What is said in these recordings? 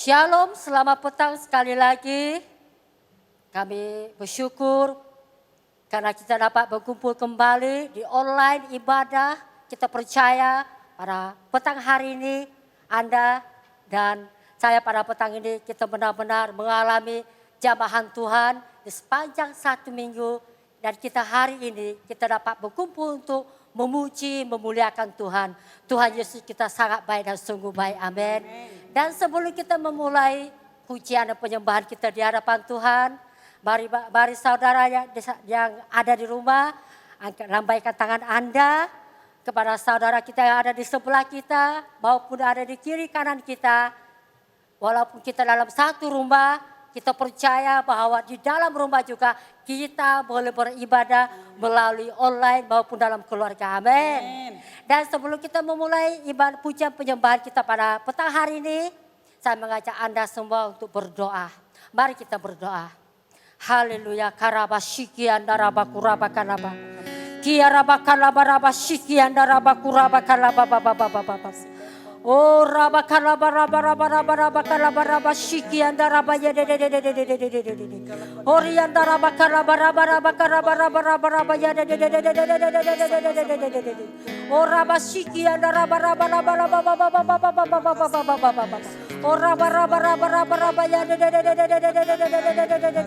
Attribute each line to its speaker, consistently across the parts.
Speaker 1: Shalom, selamat petang sekali lagi. Kami bersyukur karena kita dapat berkumpul kembali di online ibadah. Kita percaya pada petang hari ini Anda dan saya pada petang ini kita benar-benar mengalami jamahan Tuhan di sepanjang 1 minggu. Dan kita hari ini kita dapat berkumpul untuk memuji, memuliakan Tuhan. Tuhan Yesus kita sangat baik dan sungguh baik. Amin. Dan sebelum kita memulai pujian dan penyembahan kita di hadapan Tuhan, mari saudara yang ada di rumah, lambaikan tangan Anda kepada saudara kita yang ada di sebelah kita, maupun ada di kiri kanan kita. Walaupun kita dalam satu rumah, kita percaya bahwa di dalam rumah juga kita boleh beribadah melalui online maupun dalam keluarga. Amin. Dan sebelum kita memulai ibadah pujian penyembahan kita pada petang hari ini, saya mengajak Anda semua untuk berdoa. Mari kita berdoa. Haleluya. Karabashiki andaraba kuraba kanaba. Kiaraba kanaba raba shiki andaraba kuraba kanaba baba baba baba. Oh raba kanaba raba raba raba raba kanaba raba shiki andaraba ye de de de de de de de de de de. Ori andaraba kanaba raba raba kanaba raba raba raba ye de de de de de de de de de de de de. Oh raba shiki andaraba raba raba raba baba baba baba baba baba baba baba. Oh raba raba raba raba raba ye de de de de de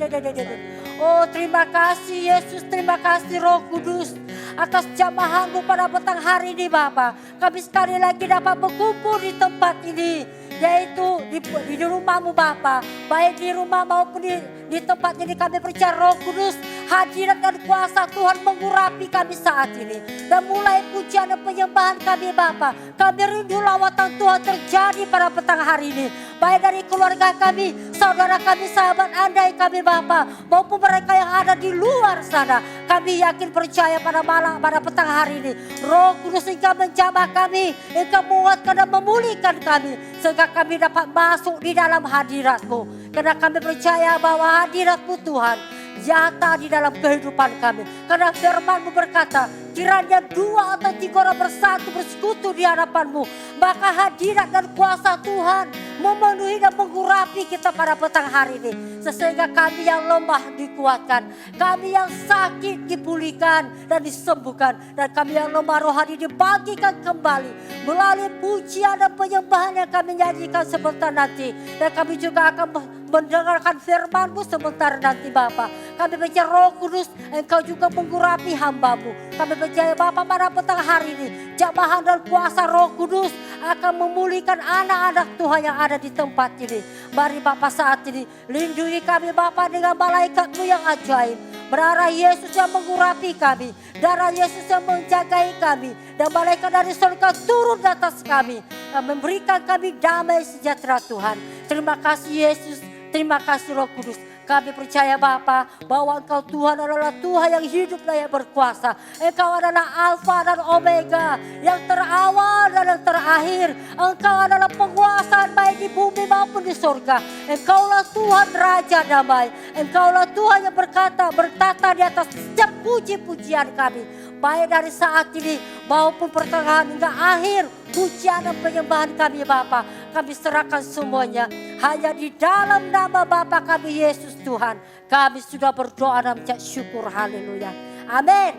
Speaker 1: de de de de. Oh terima kasih Yesus, terima kasih Roh Kudus atas jamahanmu pada petang hari ini Bapa. Kami sekali lagi dapat berkumpul di tempat ini, yaitu di rumahmu Bapa. Baik di rumah maupun di tempat ini kami percaya Roh Kudus hadirat dan kuasa Tuhan mengurapi kami saat ini. Dan mulai pujian dan penyembahan kami Bapa, kami rindu lawatan Tuhan terjadi pada petang hari ini. Baik dari keluarga kami, saudara kami, sahabat andai kami Bapa, maupun mereka yang ada di luar sana. Kami yakin percaya pada petang hari ini, Roh Kudus Engkau menjamah kami, Engkau menguatkan dan memulihkan kami, sehingga kami dapat masuk di dalam hadirat-Mu. Karena kami percaya bahwa hadirat-Mu Tuhan nyata di dalam kehidupan kami. Karena firman-Mu berkata, kiranya 2 atau 3 orang bersatu bersekutu di hadapan-Mu, maka hadirat dan kuasa Tuhan memenuhi dan mengurapi kita pada petang hari ini. Sehingga kami yang lemah dikuatkan, kami yang sakit dipulihkan dan disembuhkan, dan kami yang lemah rohani dibagikan kembali melalui pujian dan penyembahan yang kami nyanyikan sebentar nanti. Dan kami juga akan mendengarkan firman-Mu sebentar nanti Bapa. Kami percaya Roh Kudus Engkau juga mengurapi hamba-Mu. Kami percaya Bapa pada petang hari ini, jamahan dan kuasa Roh Kudus akan memulihkan anak-anak Tuhan yang ada di tempat ini. Mari Bapa saat ini lindungi kami Bapa dengan malaikat-Mu yang ajaib. Darah Yesus yang mengurapi kami, darah Yesus yang menjagai kami, dan malaikat dari surga turun di atas kami, memberikan kami damai sejahtera Tuhan. Terima kasih Yesus, terima kasih Roh Kudus. Kami percaya Bapa bahwa Engkau Tuhan adalah Tuhan yang hidup dan yang berkuasa. Engkau adalah Alfa dan Omega, yang terawal dan yang terakhir. Engkau adalah penguasa baik di bumi maupun di surga. Engkaulah Tuhan Raja damai. Engkaulah Tuhan yang bertata di atas setiap puji-pujian kami. Baik dari saat ini maupun pertengahan hingga akhir pujian dan penyembahan kami Bapa, kami serahkan semuanya hanya di dalam nama Bapa kami Yesus Tuhan. Kami sudah berdoa dan mengucap syukur. Haleluya. Amin.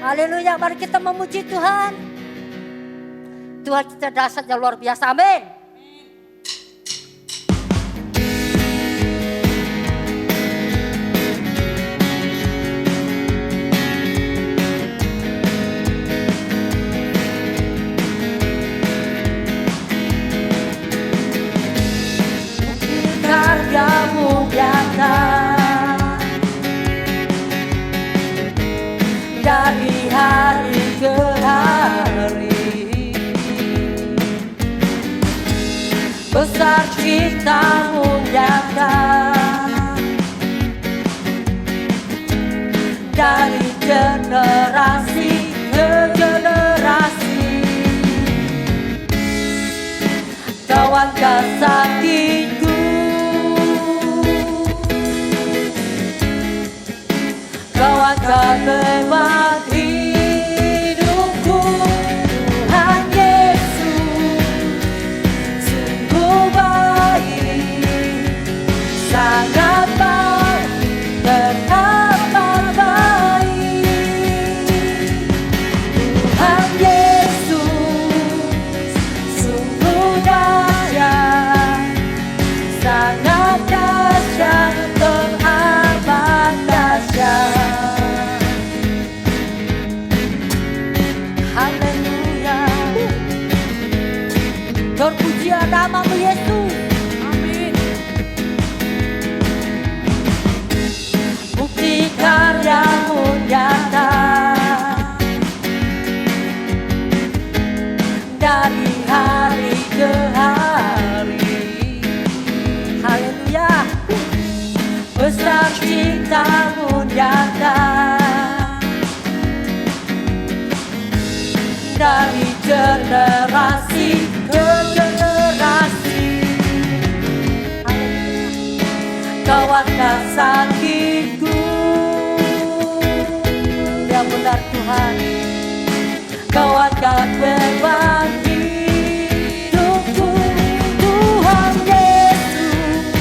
Speaker 1: Haleluya. Mari kita memuji Tuhan. Tuhan kita dahsyatnya luar biasa. Amin.
Speaker 2: Karyamu nyata dari hari ke hari, besar cinta-Mu nyata dari generasi ke generasi. Kau angkat sakitku, Kau akan beban hidupku, Tuhan Yesus, sungguh baik. tahun yang datang. Dari generasi ke generasi, Kau angkat sakitku. Ya benar Tuhan, Kau angkat beban hidupku. Tuhan Yesus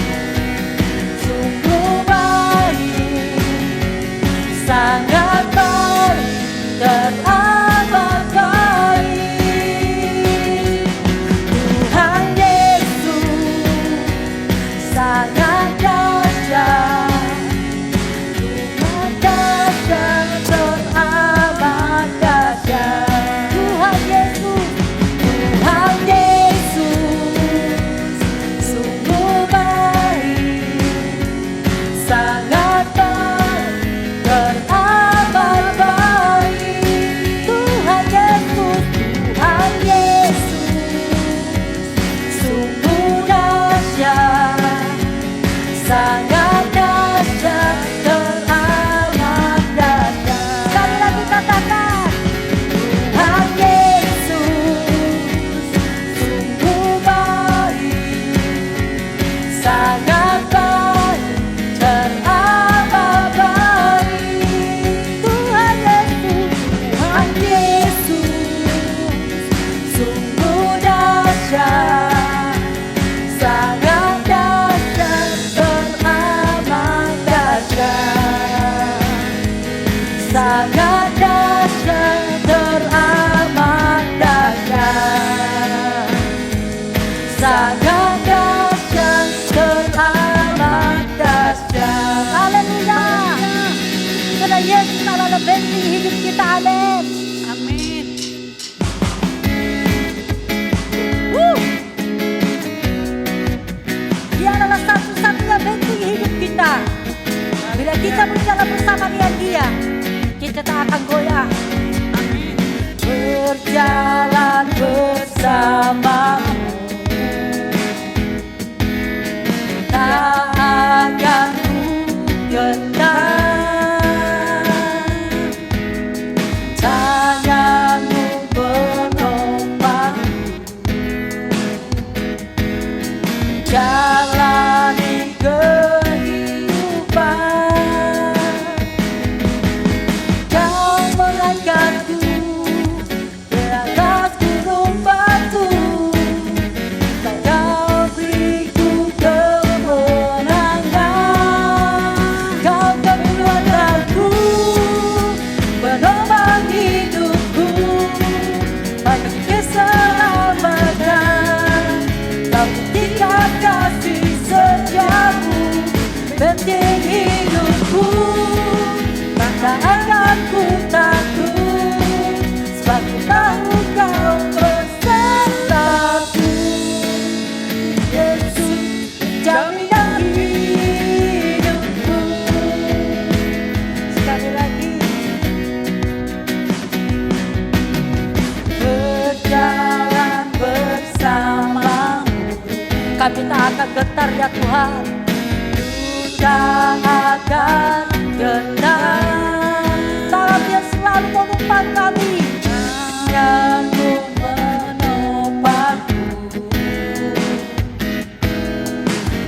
Speaker 2: sungguh baik, sangat baik, teramat baik. Tuhan Yesus sangat dahsyat, Tuhan dahsyat, teramat dahsyat. Tuhan Yesus, Tuhan Yesus sungguh baik, sangat baik, teramat baik. Tuhan Yesus, Tuhan Yesus sungguh dahsyat, sangat dahsyat, teramat dahsyat. Sekali lagi katakan, Tuhan Yesus sungguh baik, sangat baik, teramat baik. Tuhan Yesus, Tuhan Yesus sungguh dahsyat, sangat dahsyat, teramat dahsyat. Sangat dahsyat, teramat dahsyat. Sangat dahsyat, teramat dahsyat. Haleluya. Karena Yesus adalah benteng hidup kita. Amin.
Speaker 3: Amin.
Speaker 2: Dia adalah satu-satunya benteng hidup kita. Bila kita berjalan bersama dengan Dia, kita tak akan goyah.
Speaker 3: Amin.
Speaker 2: Berjalan bersamamu, tak akan ku gentar. Tanganmu menopangku, jalani kehidupan. Kau mengangkatku di atas gunung batu, Kau beriku kemenangan. Kau kekuatanku, penopang hidupku, bagi keselamatan. Kau buktikan kasih setiamu, benteng hidupku. Tak akan ku takut, sebab ku tahu Kau besertaku. Yesus, jaminan hidupku. Sekali lagi. Berjalan bersamamu, kami tak akan gentar ya Tuhan. Tak akan gentar, tangan Dia selalu menopang kami. Tanganmu menopangku,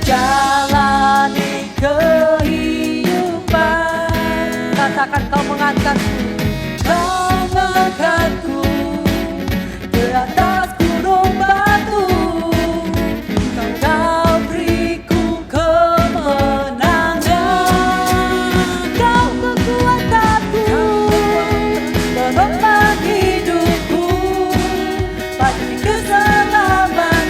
Speaker 2: jalani kehidupan. Katakan, Kau mengangkatku, Kau mengangkatku di atas gunung batu. Kau beriku kemenangan. Kau kekuatanku, penopang hidupku, bagi keselamatan.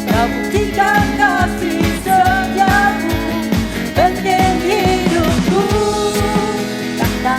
Speaker 2: Kau buktikan kasih setiamu, benteng hidupku. Tak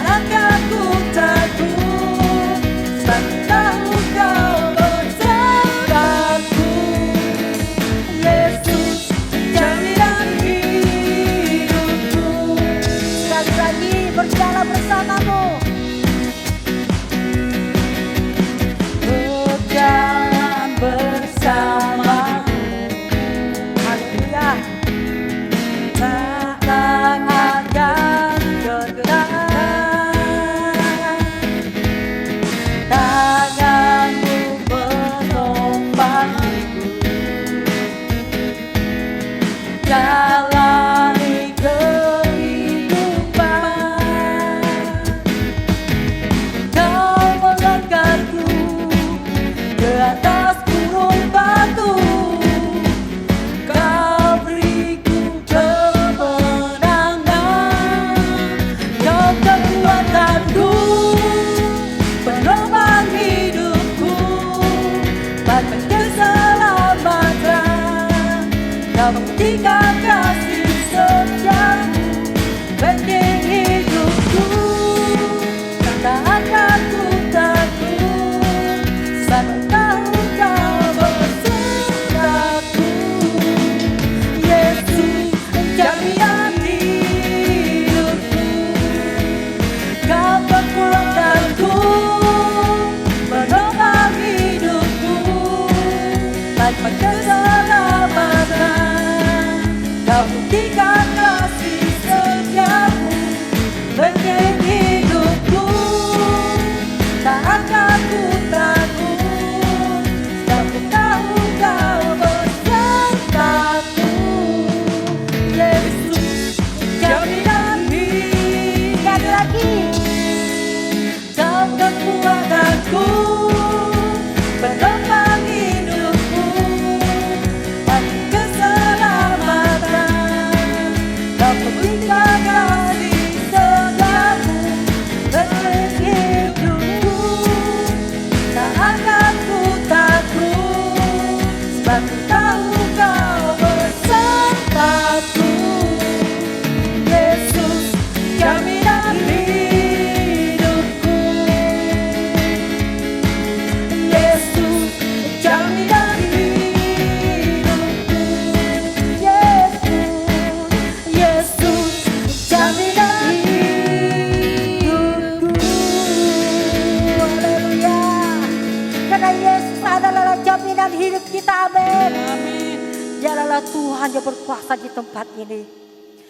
Speaker 2: Dia Tuhan yang berkuasa di tempat ini.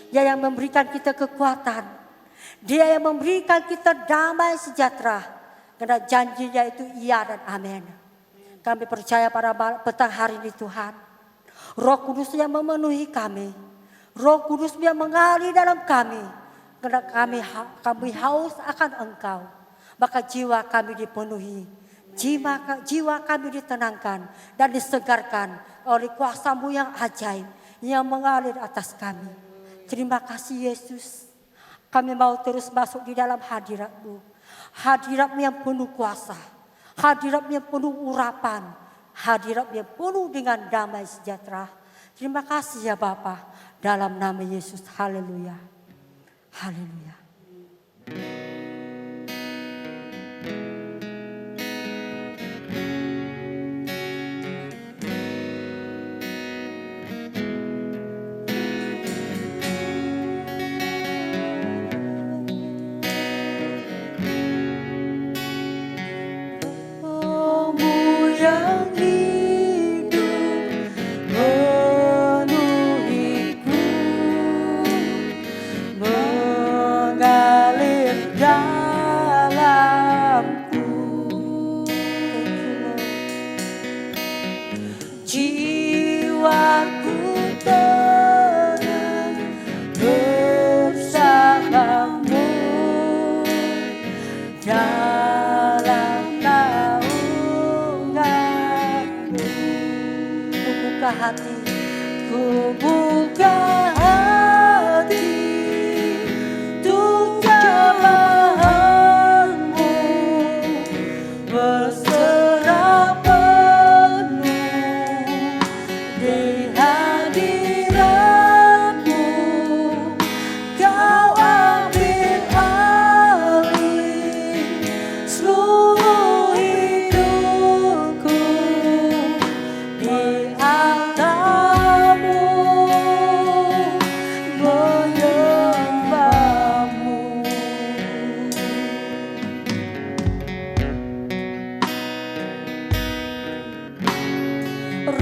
Speaker 2: Dia yang memberikan kita kekuatan. Dia yang memberikan kita damai sejahtera. Karena janjinya itu iya dan amin. Kami percaya pada petang hari ini Tuhan. Roh Kudus yang memenuhi kami. Roh Kudus yang mengalir dalam kami. Karena kami haus akan Engkau. Maka jiwa kami dipenuhi. Jiwa kami ditenangkan dan disegarkan oleh kuasa-Mu yang ajaib yang mengalir atas kami. Terima kasih Yesus. Kami mau terus masuk di dalam hadirat-Mu. Hadirat-Mu yang penuh kuasa. Hadirat-Mu yang penuh urapan. Hadirat-Mu yang penuh dengan damai sejahtera. Terima kasih ya Bapa. Dalam nama Yesus. Haleluya. Haleluya. Ku buka hati untuk cobaan-Mu, berserah penuh di hadirat-Mu. Kau ambil alih seluruh hidupku.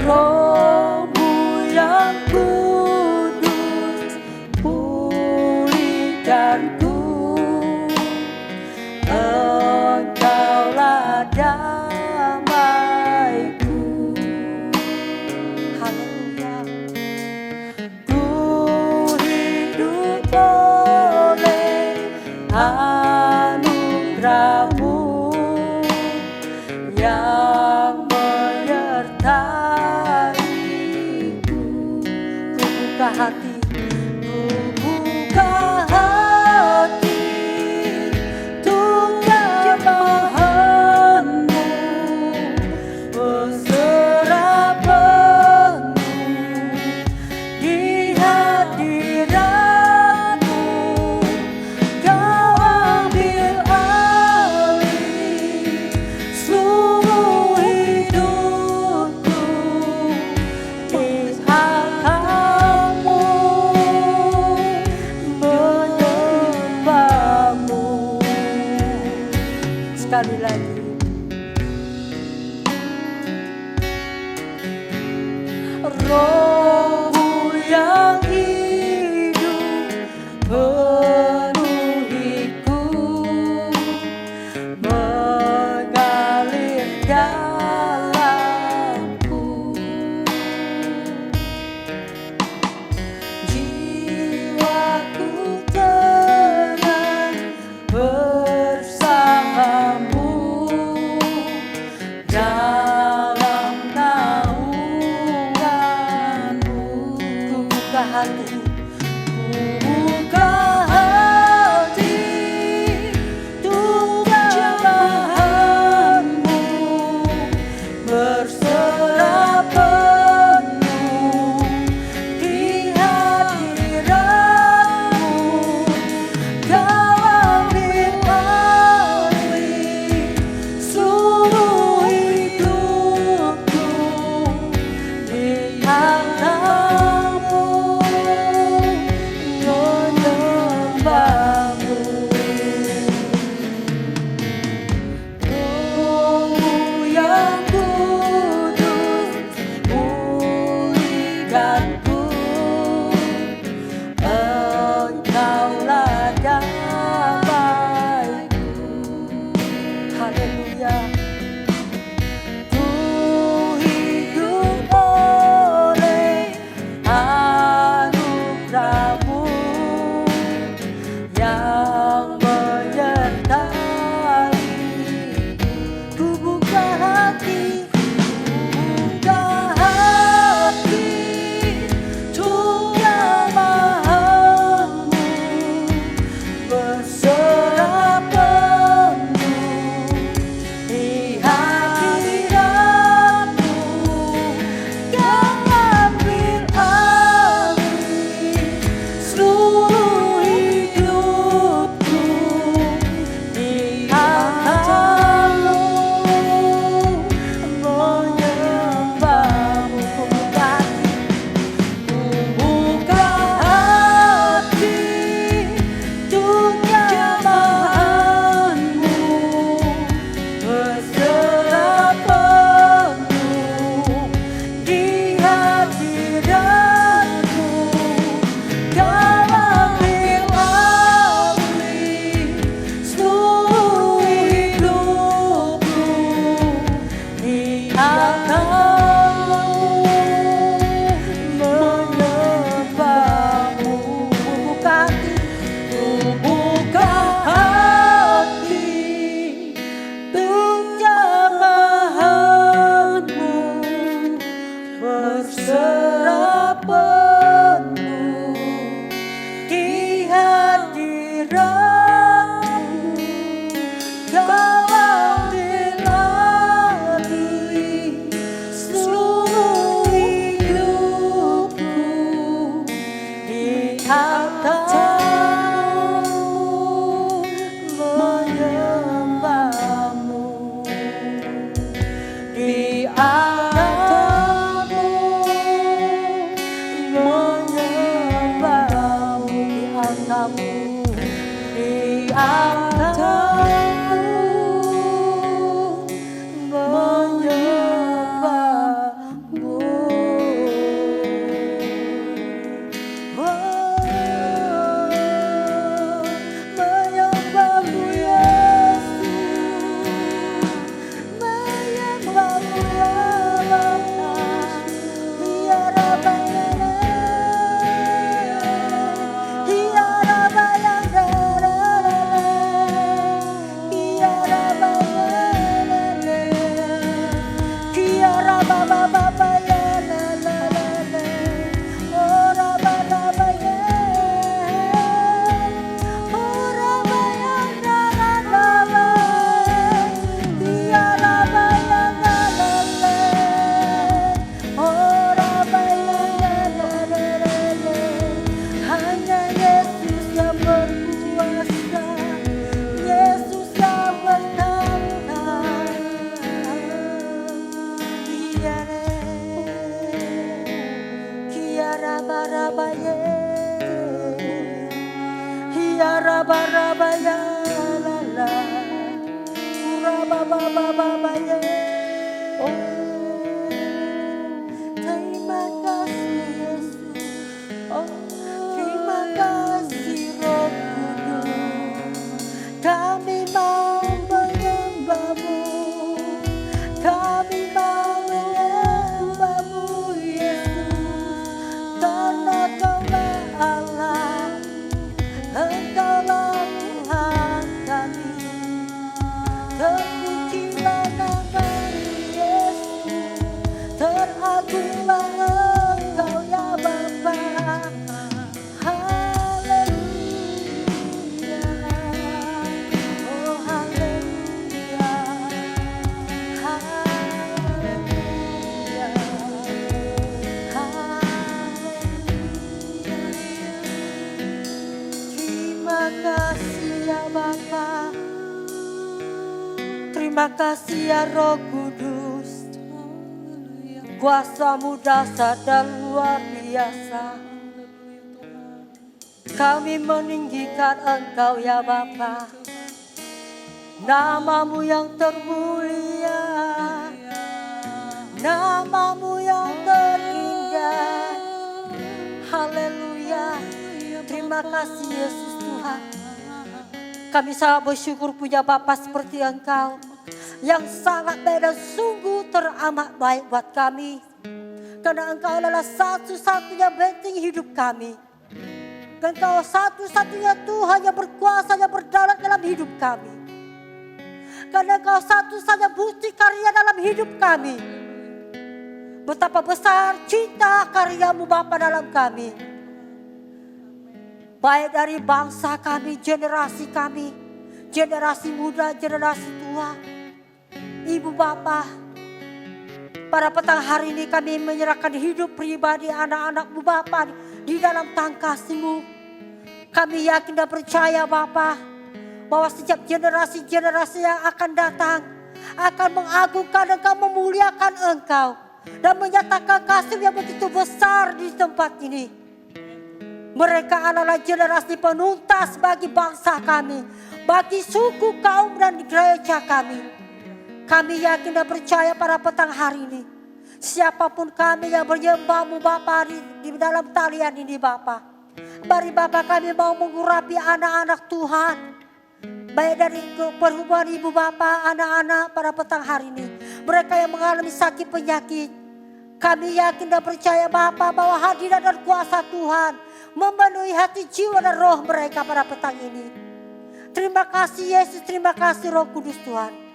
Speaker 2: Roh-Mu yang kudus, pulihkanku. Engkaulah damaiku. Haleluya. Ku hidup oleh anugerah-Mu yang menyertai. Hati, ku buka hati untuk cobaan-Mu, berserah penuh di hadirat-Mu. Kau ambil alih seluruh hidupku. Sekali lagi. Roh-Mu yang hidup penuhiku, mengalir dalamku. Jiwaku tenang bersama-Mu. menyembahmu. Menyembahmu Yesus, menyembahmu ya Bapa. Ya Rabbana, ya Rabbana, ya Rabbana, ya Rabbana, ya oh Rabbana, oh Rabbana, ya Rabbana, oh Rabbana, hanya Yesus yang berkuasa, Yesus yang bertangga. Kiara barabaye, kiara barabaye, la la, urababababaye. Oh, terima kasih Yesus. Oh, terima kasih Roh Kudus. Kami mau menyembahmu, kami mau menyembahmu Yesus. Karena Kaulah Allah, Engkaulah Tuhan kami. Terpujilah nama-Mu Yesus, teragunglah Engkau ya Bapa. Haleluya, oh haleluya, haleluya, haleluya. Terima kasih ya Bapa, terima kasih ya Roh Kudus. Kuasa-Mu dahsyat dan luar biasa. Kami meninggikan Engkau ya Bapa. Nama-Mu yang termulia, nama-Mu yang terindah. Haleluya. Terima kasih Yesus Tuhan. Kami sangat bersyukur punya Bapa seperti Engkau, yang sangat baik dan sungguh teramat baik buat kami. Karena Engkau adalah satu-satunya benteng hidup kami. Dan Engkau satu-satunya Tuhan yang berkuasa, yang berdaulat dalam hidup kami. Karena Engkau satu-satunya bukti karya dalam hidup kami. Betapa besar cinta karya-Mu Bapa dalam kami. Baik dari bangsa kami, generasi muda, generasi tua. Ibu Bapa, pada petang hari ini kami menyerahkan hidup pribadi anak-anak-Mu Bapa di dalam tangan kasih-Mu. Kami yakin dan percaya Bapa, bahwa setiap generasi-generasi yang akan datang akan mengagungkan Engkau, memuliakan Engkau, dan menyatakan kasih yang begitu besar di tempat ini. Mereka adalah generasi penuntas bagi bangsa kami, bagi suku, kaum, dan gereja kami. Kami yakin dan percaya pada petang hari ini, siapapun kami yang menyembah-Mu Bapa di dalam talian ini Bapa, mari Bapa kami mau mengurapi anak-anak Tuhan, baik dari perhubungan Ibu Bapa, anak-anak pada petang hari ini, mereka yang mengalami sakit penyakit. Kami yakin dan percaya Bapa bahwa hadirat dan kuasa Tuhan memenuhi hati, jiwa, dan roh mereka pada petang ini. Terima kasih Yesus, terima kasih Roh Kudus Tuhan.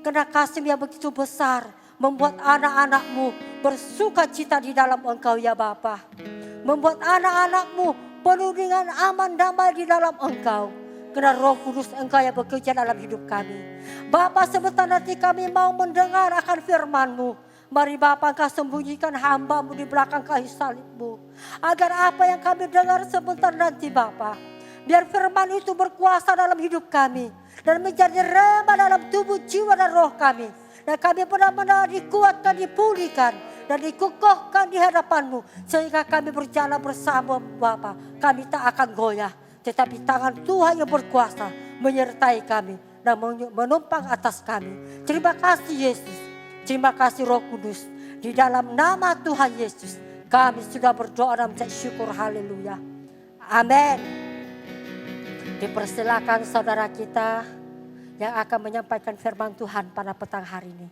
Speaker 2: Karena kasih yang begitu besar membuat anak-anak-Mu bersuka cita di dalam Engkau ya Bapa. Membuat anak-anak-Mu penuh dengan aman damai di dalam Engkau. Karena Roh Kudus Engkau yang bekerja dalam hidup kami. Bapa, sebentar nanti kami mau mendengar akan firman-Mu. Mari Bapa, Engkau sembunyikan hamba-Mu di belakang kayu salib-Mu. Agar apa yang kami dengar sebentar nanti Bapa, biar firman itu berkuasa dalam hidup kami. Dan menjadi rema dalam tubuh, jiwa, dan roh kami. Dan kami benar-benar dikuatkan, dipulihkan, dan dikukuhkan di hadapan-Mu. Sehingga kami berjalan bersama Bapa. Kami tak akan goyah. Tetapi tangan Tuhan yang berkuasa menyertai kami dan menumpang atas kami. Terima kasih Yesus, terima kasih Roh Kudus. Di dalam nama Tuhan Yesus kami sudah berdoa dan mengucap syukur, haleluya. Amin. Dipersilakan saudara kita yang akan menyampaikan firman Tuhan pada petang hari ini.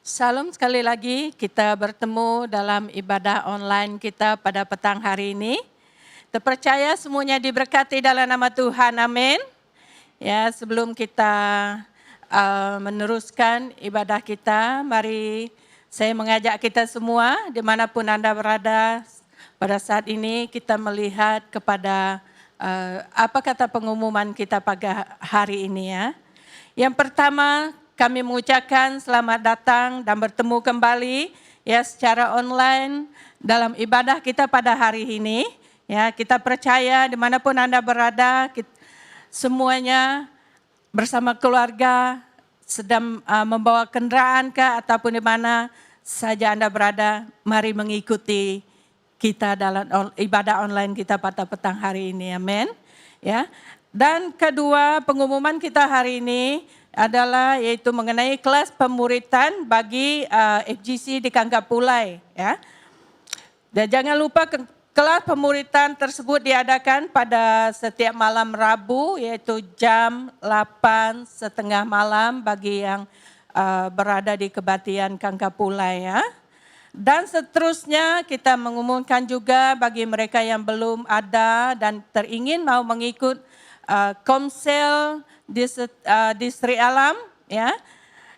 Speaker 4: Salam, sekali lagi kita bertemu dalam ibadah online kita pada petang hari ini. Terpercaya semuanya diberkati dalam nama Tuhan, amin. Ya, sebelum kita meneruskan ibadah kita, mari saya mengajak kita semua dimanapun Anda berada pada saat ini, kita melihat kepada apa kata pengumuman kita pada hari ini ya. Yang pertama, kami mengucapkan selamat datang dan bertemu kembali ya secara online dalam ibadah kita pada hari ini. Ya, kita percaya dimanapun Anda berada, semuanya bersama keluarga sedang membawa kendaraan ataupun di mana saja Anda berada, mari mengikuti kita dalam ibadah online kita pada petang hari ini, amin. Ya. Dan kedua, pengumuman kita hari ini adalah yaitu mengenai kelas pemuritan bagi FGC di Kangkapulai ya. Dan jangan lupa kelas pemuritan tersebut diadakan pada setiap malam Rabu yaitu jam 8:30 malam bagi yang berada di Kebatian Kangkapulai ya. Dan seterusnya kita mengumumkan juga bagi mereka yang belum ada dan teringin mau mengikut Komsel di Sri Alam ya,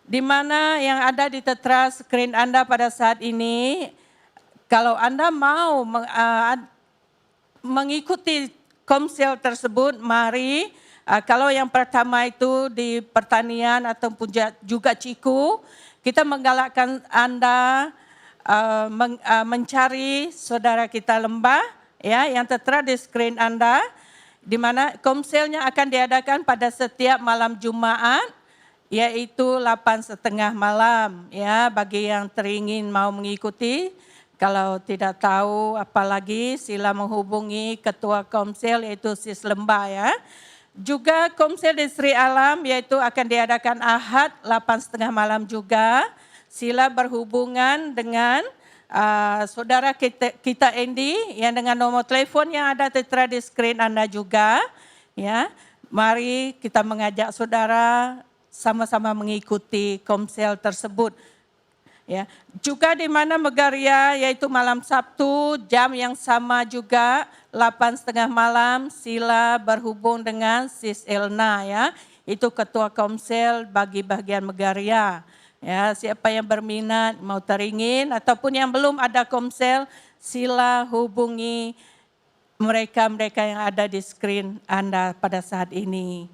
Speaker 4: di mana yang ada di tertera screen Anda pada saat ini. Kalau Anda mau mengikuti Komsel tersebut, mari kalau yang pertama itu di pertanian ataupun juga Ciku, kita menggalakkan Anda mencari saudara kita Lembah ya yang tertera di screen Anda, di mana Komselnya akan diadakan pada setiap malam Jumat, yaitu 8:30 malam ya, bagi yang teringin mau mengikuti. Kalau tidak tahu apalagi sila menghubungi Ketua Komsel yaitu Sis Lembah ya. Juga Komsel di Sri Alam yaitu akan diadakan Ahad 8:30 malam juga. Sila berhubungan dengan saudara kita Andy yang dengan nomor telepon yang ada tertera di screen Anda juga ya. Mari kita mengajak saudara sama-sama mengikuti Komsel tersebut ya. Juga di mana Megaria yaitu malam Sabtu jam yang sama juga 8:30 malam sila berhubung dengan Sis Elna ya. Itu Ketua Komsel bagi bagian Megaria. Ya, siapa yang berminat mau teringin ataupun yang belum ada Komsel, sila hubungi mereka yang ada di screen Anda pada saat ini.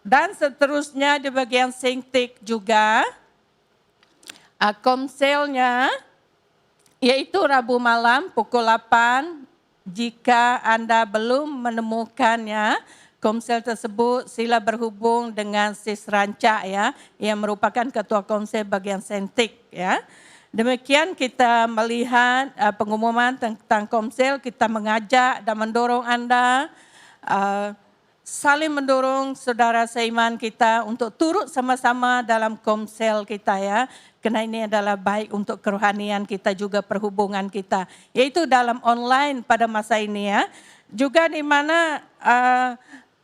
Speaker 4: Dan seterusnya di bagian Singtik juga, Komselnya yaitu Rabu malam pukul 8. Jika Anda belum menemukannya, Komsel tersebut sila berhubung dengan Sis Ranca ya, yang merupakan Ketua Komsel bagian Sentik ya. Demikian kita melihat pengumuman tentang Komsel, kita mengajak dan mendorong Anda saling mendorong saudara seiman kita untuk turut sama-sama dalam Komsel kita ya. Karena ini adalah baik untuk kerohanian kita juga perhubungan kita, yaitu dalam online pada masa ini ya. Juga di mana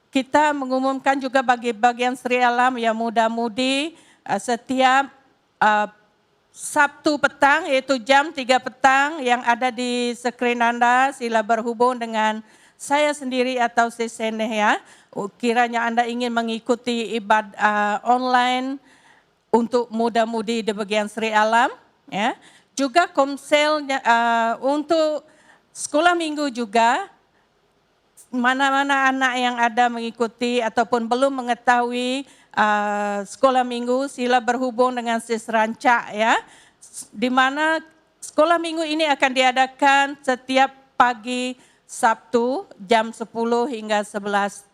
Speaker 4: kita mengumumkan juga bagi bagian Sri Alam yang muda-mudi setiap Sabtu petang yaitu jam 3 petang yang ada di screen Anda, sila berhubung dengan saya sendiri atau Sis Seneh ya. Kiranya Anda ingin mengikuti ibadah online untuk muda-mudi di bagian Sri Alam ya. Juga Komselnya untuk sekolah minggu juga. Mana-mana anak yang ada mengikuti ataupun belum mengetahui sekolah minggu, sila berhubung dengan Sis Ranca ya. Di mana sekolah minggu ini akan diadakan setiap pagi Sabtu jam 10 hingga 11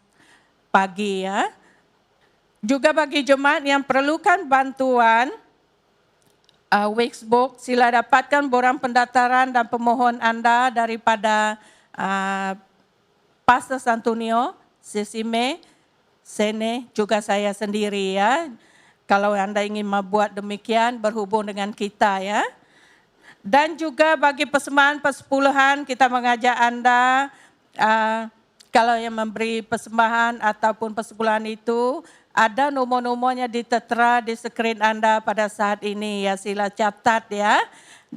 Speaker 4: pagi ya. Juga bagi jemaat yang perlukan bantuan Wexbook, sila dapatkan borang pendaftaran dan pemohon Anda daripada Pastor Santonio, Sesime, Sene, juga saya sendiri ya. Kalau Anda ingin membuat demikian, berhubung dengan kita ya. Dan juga bagi persembahan persepuluhan, kita mengajak Anda, kalau yang memberi persembahan ataupun persepuluhan itu, ada nomor-nomornya ditertera di skrin Anda pada saat ini ya, sila catat ya,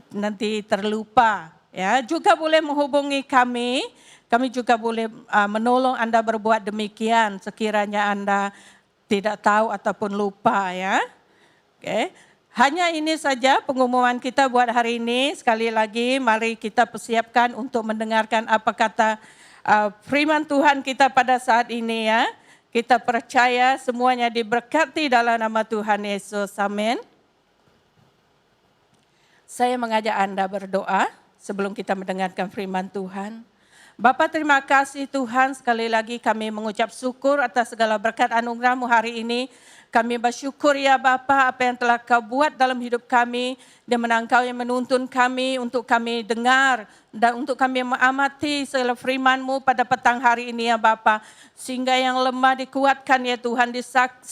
Speaker 4: nanti terlupa ya. Juga boleh menghubungi kami juga boleh menolong Anda berbuat demikian sekiranya Anda tidak tahu ataupun lupa ya. Oke. Hanya ini saja pengumuman kita buat hari ini. Sekali lagi mari kita persiapkan untuk mendengarkan apa kata firman Tuhan kita pada saat ini ya. Kita percaya semuanya diberkati dalam nama Tuhan Yesus. Amin. Saya mengajak Anda berdoa sebelum kita mendengarkan firman Tuhan. Bapa, terima kasih Tuhan, sekali lagi kami mengucap syukur atas segala berkat anugerah-Mu hari ini. Kami bersyukur ya Bapa, apa yang telah Kau buat dalam hidup kami, dan Engkau yang menuntun kami untuk kami dengar dan untuk kami mengamati segala firman-Mu pada petang hari ini ya Bapa. Sehingga yang lemah dikuatkan ya Tuhan,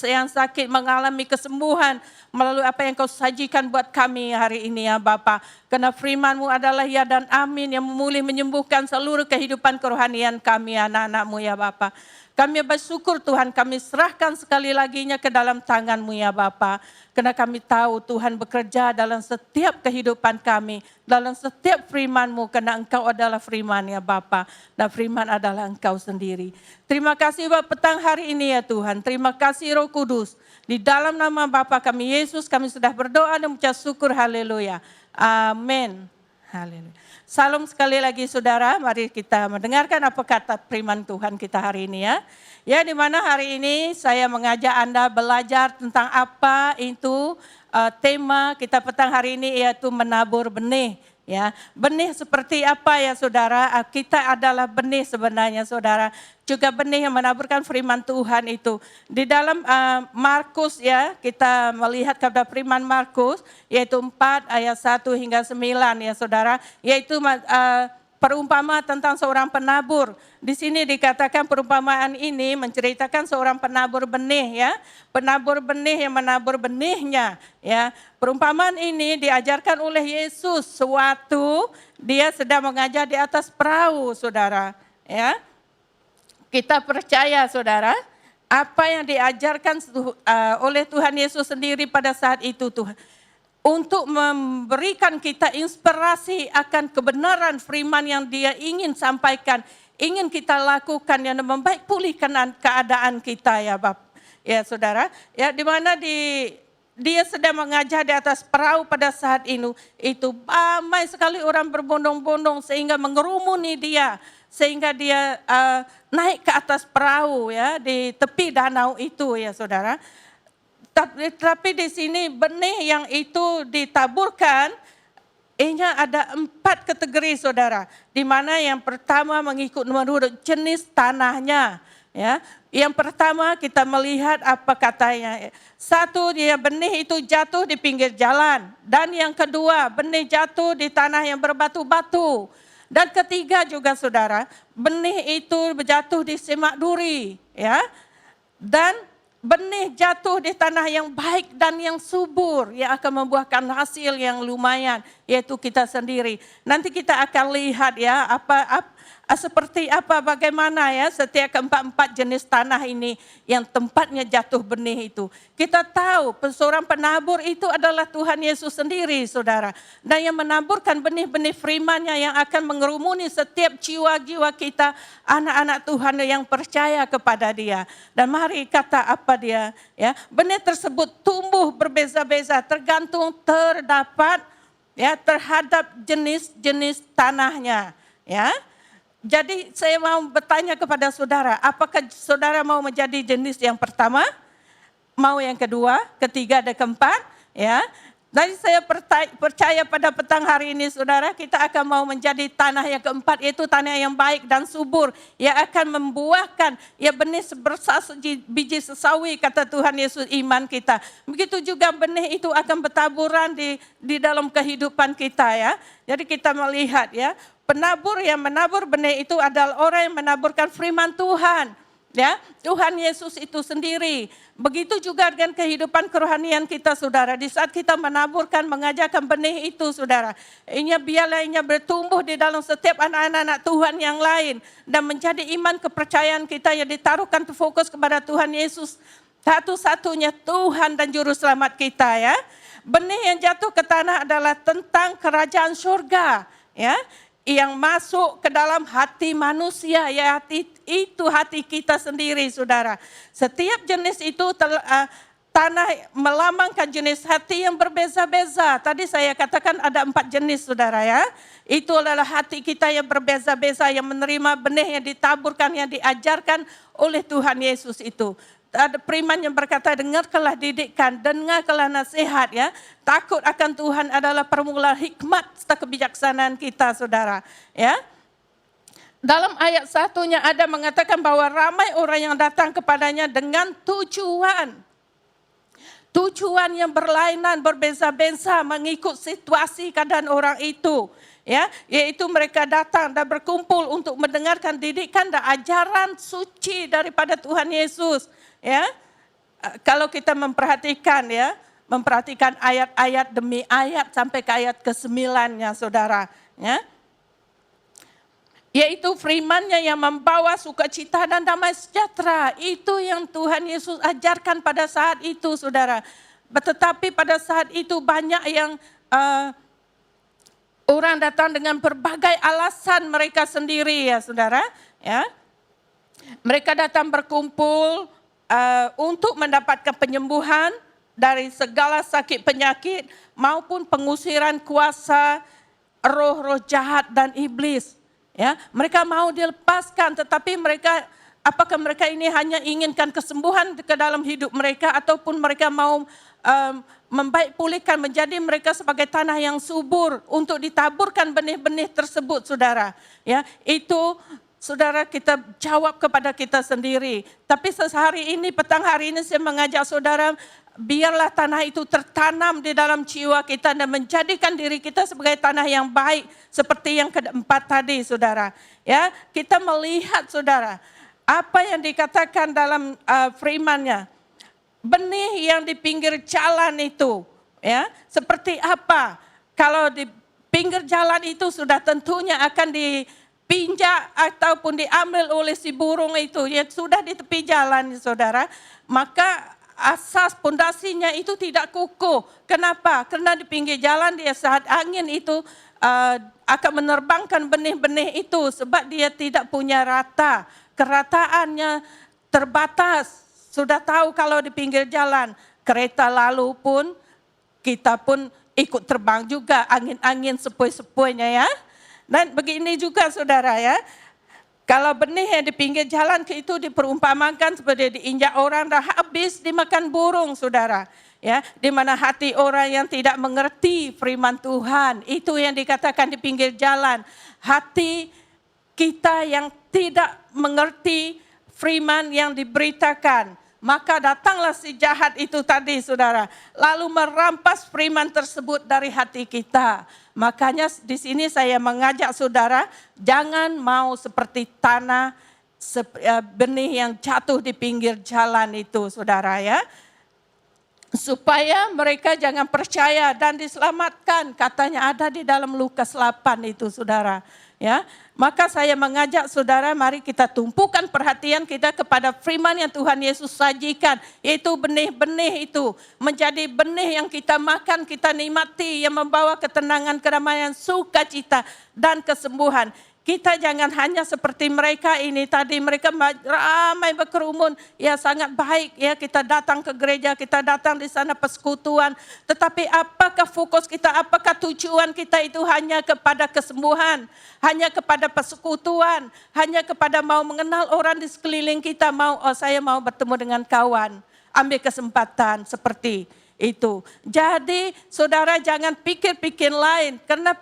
Speaker 4: yang sakit mengalami kesembuhan melalui apa yang Kau sajikan buat kami hari ini ya Bapa. Karena firman-Mu adalah ya dan amin yang memulih menyembuhkan seluruh kehidupan kerohanian kami anak-anak-Mu ya Bapa. Kami bersyukur Tuhan, kami serahkan sekali laginya ke dalam tangan-Mu ya Bapa. Karena kami tahu Tuhan bekerja dalam setiap kehidupan kami, dalam setiap firman-Mu, karena Engkau adalah firman ya Bapa. Dan firman adalah Engkau sendiri. Terima kasih Bapak petang hari ini ya Tuhan. Terima kasih Roh Kudus. Di dalam nama Bapa kami Yesus, kami sudah berdoa dan mengucap syukur. Haleluya. Amin. Haleluya. Salam sekali lagi saudara, mari kita mendengarkan apa kata firman Tuhan kita hari ini ya. Ya, di mana hari ini saya mengajak Anda belajar tentang apa itu tema kita petang hari ini, yaitu menabur benih. Ya, benih seperti apa ya saudara? Kita adalah benih sebenarnya saudara. Juga benih yang menaburkan firman Tuhan itu. Di dalam Markus ya, kita melihat kepada firman Markus, yaitu 4 ayat 1 hingga 9 ya saudara. Yaitu perumpamaan tentang seorang penabur. Di sini dikatakan perumpamaan ini menceritakan seorang penabur benih ya. Penabur benih yang menabur benihnya ya. Perumpamaan ini diajarkan oleh Yesus sewaktu dia sedang mengajar di atas perahu saudara ya. Kita percaya saudara, apa yang diajarkan oleh Tuhan Yesus sendiri pada saat itu Tuhan. Untuk memberikan kita inspirasi akan kebenaran firman yang dia ingin sampaikan. Ingin kita lakukan yang membaik pulihkan keadaan kita ya Bapak. Ya saudara, ya di mana dia sedang mengajar di atas perahu pada saat itu ramai sekali orang berbondong-bondong sehingga mengerumuni dia. Sehingga dia naik ke atas perahu ya di tepi danau itu ya saudara. Tapi di sini benih yang itu ditaburkan, ini ada 4 kategori saudara. Di mana yang pertama mengikut menurut jenis tanahnya. Ya, yang pertama kita melihat apa katanya. 1, dia benih itu jatuh di pinggir jalan. Dan yang kedua, benih jatuh di tanah yang berbatu-batu. Dan ketiga juga saudara, benih itu jatuh di semak duri. Ya. Dan benih jatuh di tanah yang baik dan yang subur, yang akan membuahkan hasil yang lumayan, yaitu kita sendiri. Nanti kita akan lihat ya seperti apa, bagaimana ya setiap keempat jenis tanah ini yang tempatnya jatuh benih itu. Kita tahu seorang penabur itu adalah Tuhan Yesus sendiri saudara. Dan yang menaburkan benih-benih firman-Nya yang akan mengerumuni setiap jiwa-jiwa kita, anak-anak Tuhan yang percaya kepada Dia. Dan mari kata apa dia ya, benih tersebut tumbuh berbeza-beza tergantung terdapat ya terhadap jenis-jenis tanahnya ya. Jadi saya mau bertanya kepada saudara, apakah saudara mau menjadi jenis yang pertama, mau yang kedua, ketiga dan keempat, ya? Jadi saya percaya pada petang hari ini saudara, kita akan mau menjadi tanah yang keempat, yaitu tanah yang baik dan subur, yang akan membuahkan ya benih biji sesawi, kata Tuhan Yesus, iman kita. Begitu juga benih itu akan bertaburan di dalam kehidupan kita ya. Jadi kita melihat ya, penabur yang menabur benih itu adalah orang yang menaburkan firman Tuhan. Ya, Tuhan Yesus itu sendiri. Begitu juga dengan kehidupan kerohanian kita saudara. Di saat kita menaburkan, mengajarkan benih itu saudara. Biarlah inya bertumbuh di dalam setiap anak-anak Tuhan yang lain. Dan menjadi iman kepercayaan kita yang ditaruhkan fokus kepada Tuhan Yesus. Satu-satunya Tuhan dan Juru Selamat kita ya. Benih yang jatuh ke tanah adalah tentang kerajaan surga. Ya, yang masuk ke dalam hati manusia, ya itu hati kita sendiri saudara. Setiap jenis itu tanah melambangkan jenis hati yang berbeza-beza. Tadi saya katakan ada 4 jenis saudara ya. Itu adalah hati kita yang berbeza-beza, yang menerima benih yang ditaburkan, yang diajarkan oleh Tuhan Yesus itu. Ada firman yang berkata, dengarkanlah didikan, dengarkanlah nasihat ya. Takut akan Tuhan adalah permulaan hikmat serta kebijaksanaan kita saudara. Ya. Dalam ayat 1-nya ada mengatakan bahwa ramai orang yang datang kepadanya dengan tujuan. Tujuan yang berlainan, berbeza-beza mengikut situasi keadaan orang itu. Ya, yaitu mereka datang dan berkumpul untuk mendengarkan didikan dan ajaran suci daripada Tuhan Yesus. Ya, kalau kita memperhatikan ya, memperhatikan ayat-ayat demi ayat sampai ke ayat ke-9-nya saudara. Ya, yaitu firman-Nya yang membawa sukacita dan damai sejahtera. Itu yang Tuhan Yesus ajarkan pada saat itu saudara. Tetapi pada saat itu banyak yang orang datang dengan berbagai alasan mereka sendiri ya saudara. Ya, mereka datang berkumpul untuk mendapatkan penyembuhan dari segala sakit penyakit maupun pengusiran kuasa roh-roh jahat dan iblis. Ya, mereka mau dilepaskan, tetapi apakah mereka ini hanya inginkan kesembuhan ke dalam hidup mereka, ataupun mereka mau membaik pulihkan menjadi mereka sebagai tanah yang subur untuk ditaburkan benih-benih tersebut saudara. Ya, itu saudara kita jawab kepada kita sendiri. Tapi sehari ini, petang hari ini saya mengajak saudara, biarlah tanah itu tertanam di dalam jiwa kita dan menjadikan diri kita sebagai tanah yang baik. Seperti yang keempat tadi saudara. Ya, kita melihat saudara, apa yang dikatakan dalam firman-Nya. Benih yang di pinggir jalan itu, ya, seperti apa? Kalau di pinggir jalan itu sudah tentunya akan dipinjak ataupun diambil oleh si burung itu, ya sudah di tepi jalan saudara, maka asas pondasinya itu tidak kukuh. Kenapa? Karena di pinggir jalan dia saat angin itu akan menerbangkan benih-benih itu sebab dia tidak punya rata, kerataannya terbatas. Sudah tahu kalau di pinggir jalan kereta lalu pun kita pun ikut terbang juga, angin-angin sepoi-sepoinya ya. Dan begini juga saudara ya, kalau benih yang di pinggir jalan itu diperumpamakan seperti diinjak orang dan habis dimakan burung saudara. Ya, di mana hati orang yang tidak mengerti firman Tuhan, itu yang dikatakan di pinggir jalan. Hati kita yang tidak mengerti firman yang diberitakan. Maka datanglah si jahat itu tadi saudara, lalu merampas firman tersebut dari hati kita. Makanya di sini saya mengajak saudara, jangan mau seperti tanah benih yang jatuh di pinggir jalan itu saudara ya. Supaya mereka jangan percaya dan diselamatkan, katanya ada di dalam Lukas 8 itu saudara. Ya, maka saya mengajak saudara, mari kita tumpukan perhatian kita kepada firman yang Tuhan Yesus sajikan, yaitu benih-benih itu menjadi benih yang kita makan, kita nikmati, yang membawa ketenangan, kedamaian, sukacita dan kesembuhan. Kita jangan hanya seperti mereka ini tadi, mereka ramai berkerumun, ya sangat baik ya kita datang ke gereja, kita datang di sana persekutuan. Tetapi apakah fokus kita, apakah tujuan kita itu hanya kepada kesembuhan, hanya kepada persekutuan, hanya kepada mau mengenal orang di sekeliling kita, saya mau bertemu dengan kawan, ambil kesempatan seperti itu. Jadi saudara jangan pikir-pikir lain, karena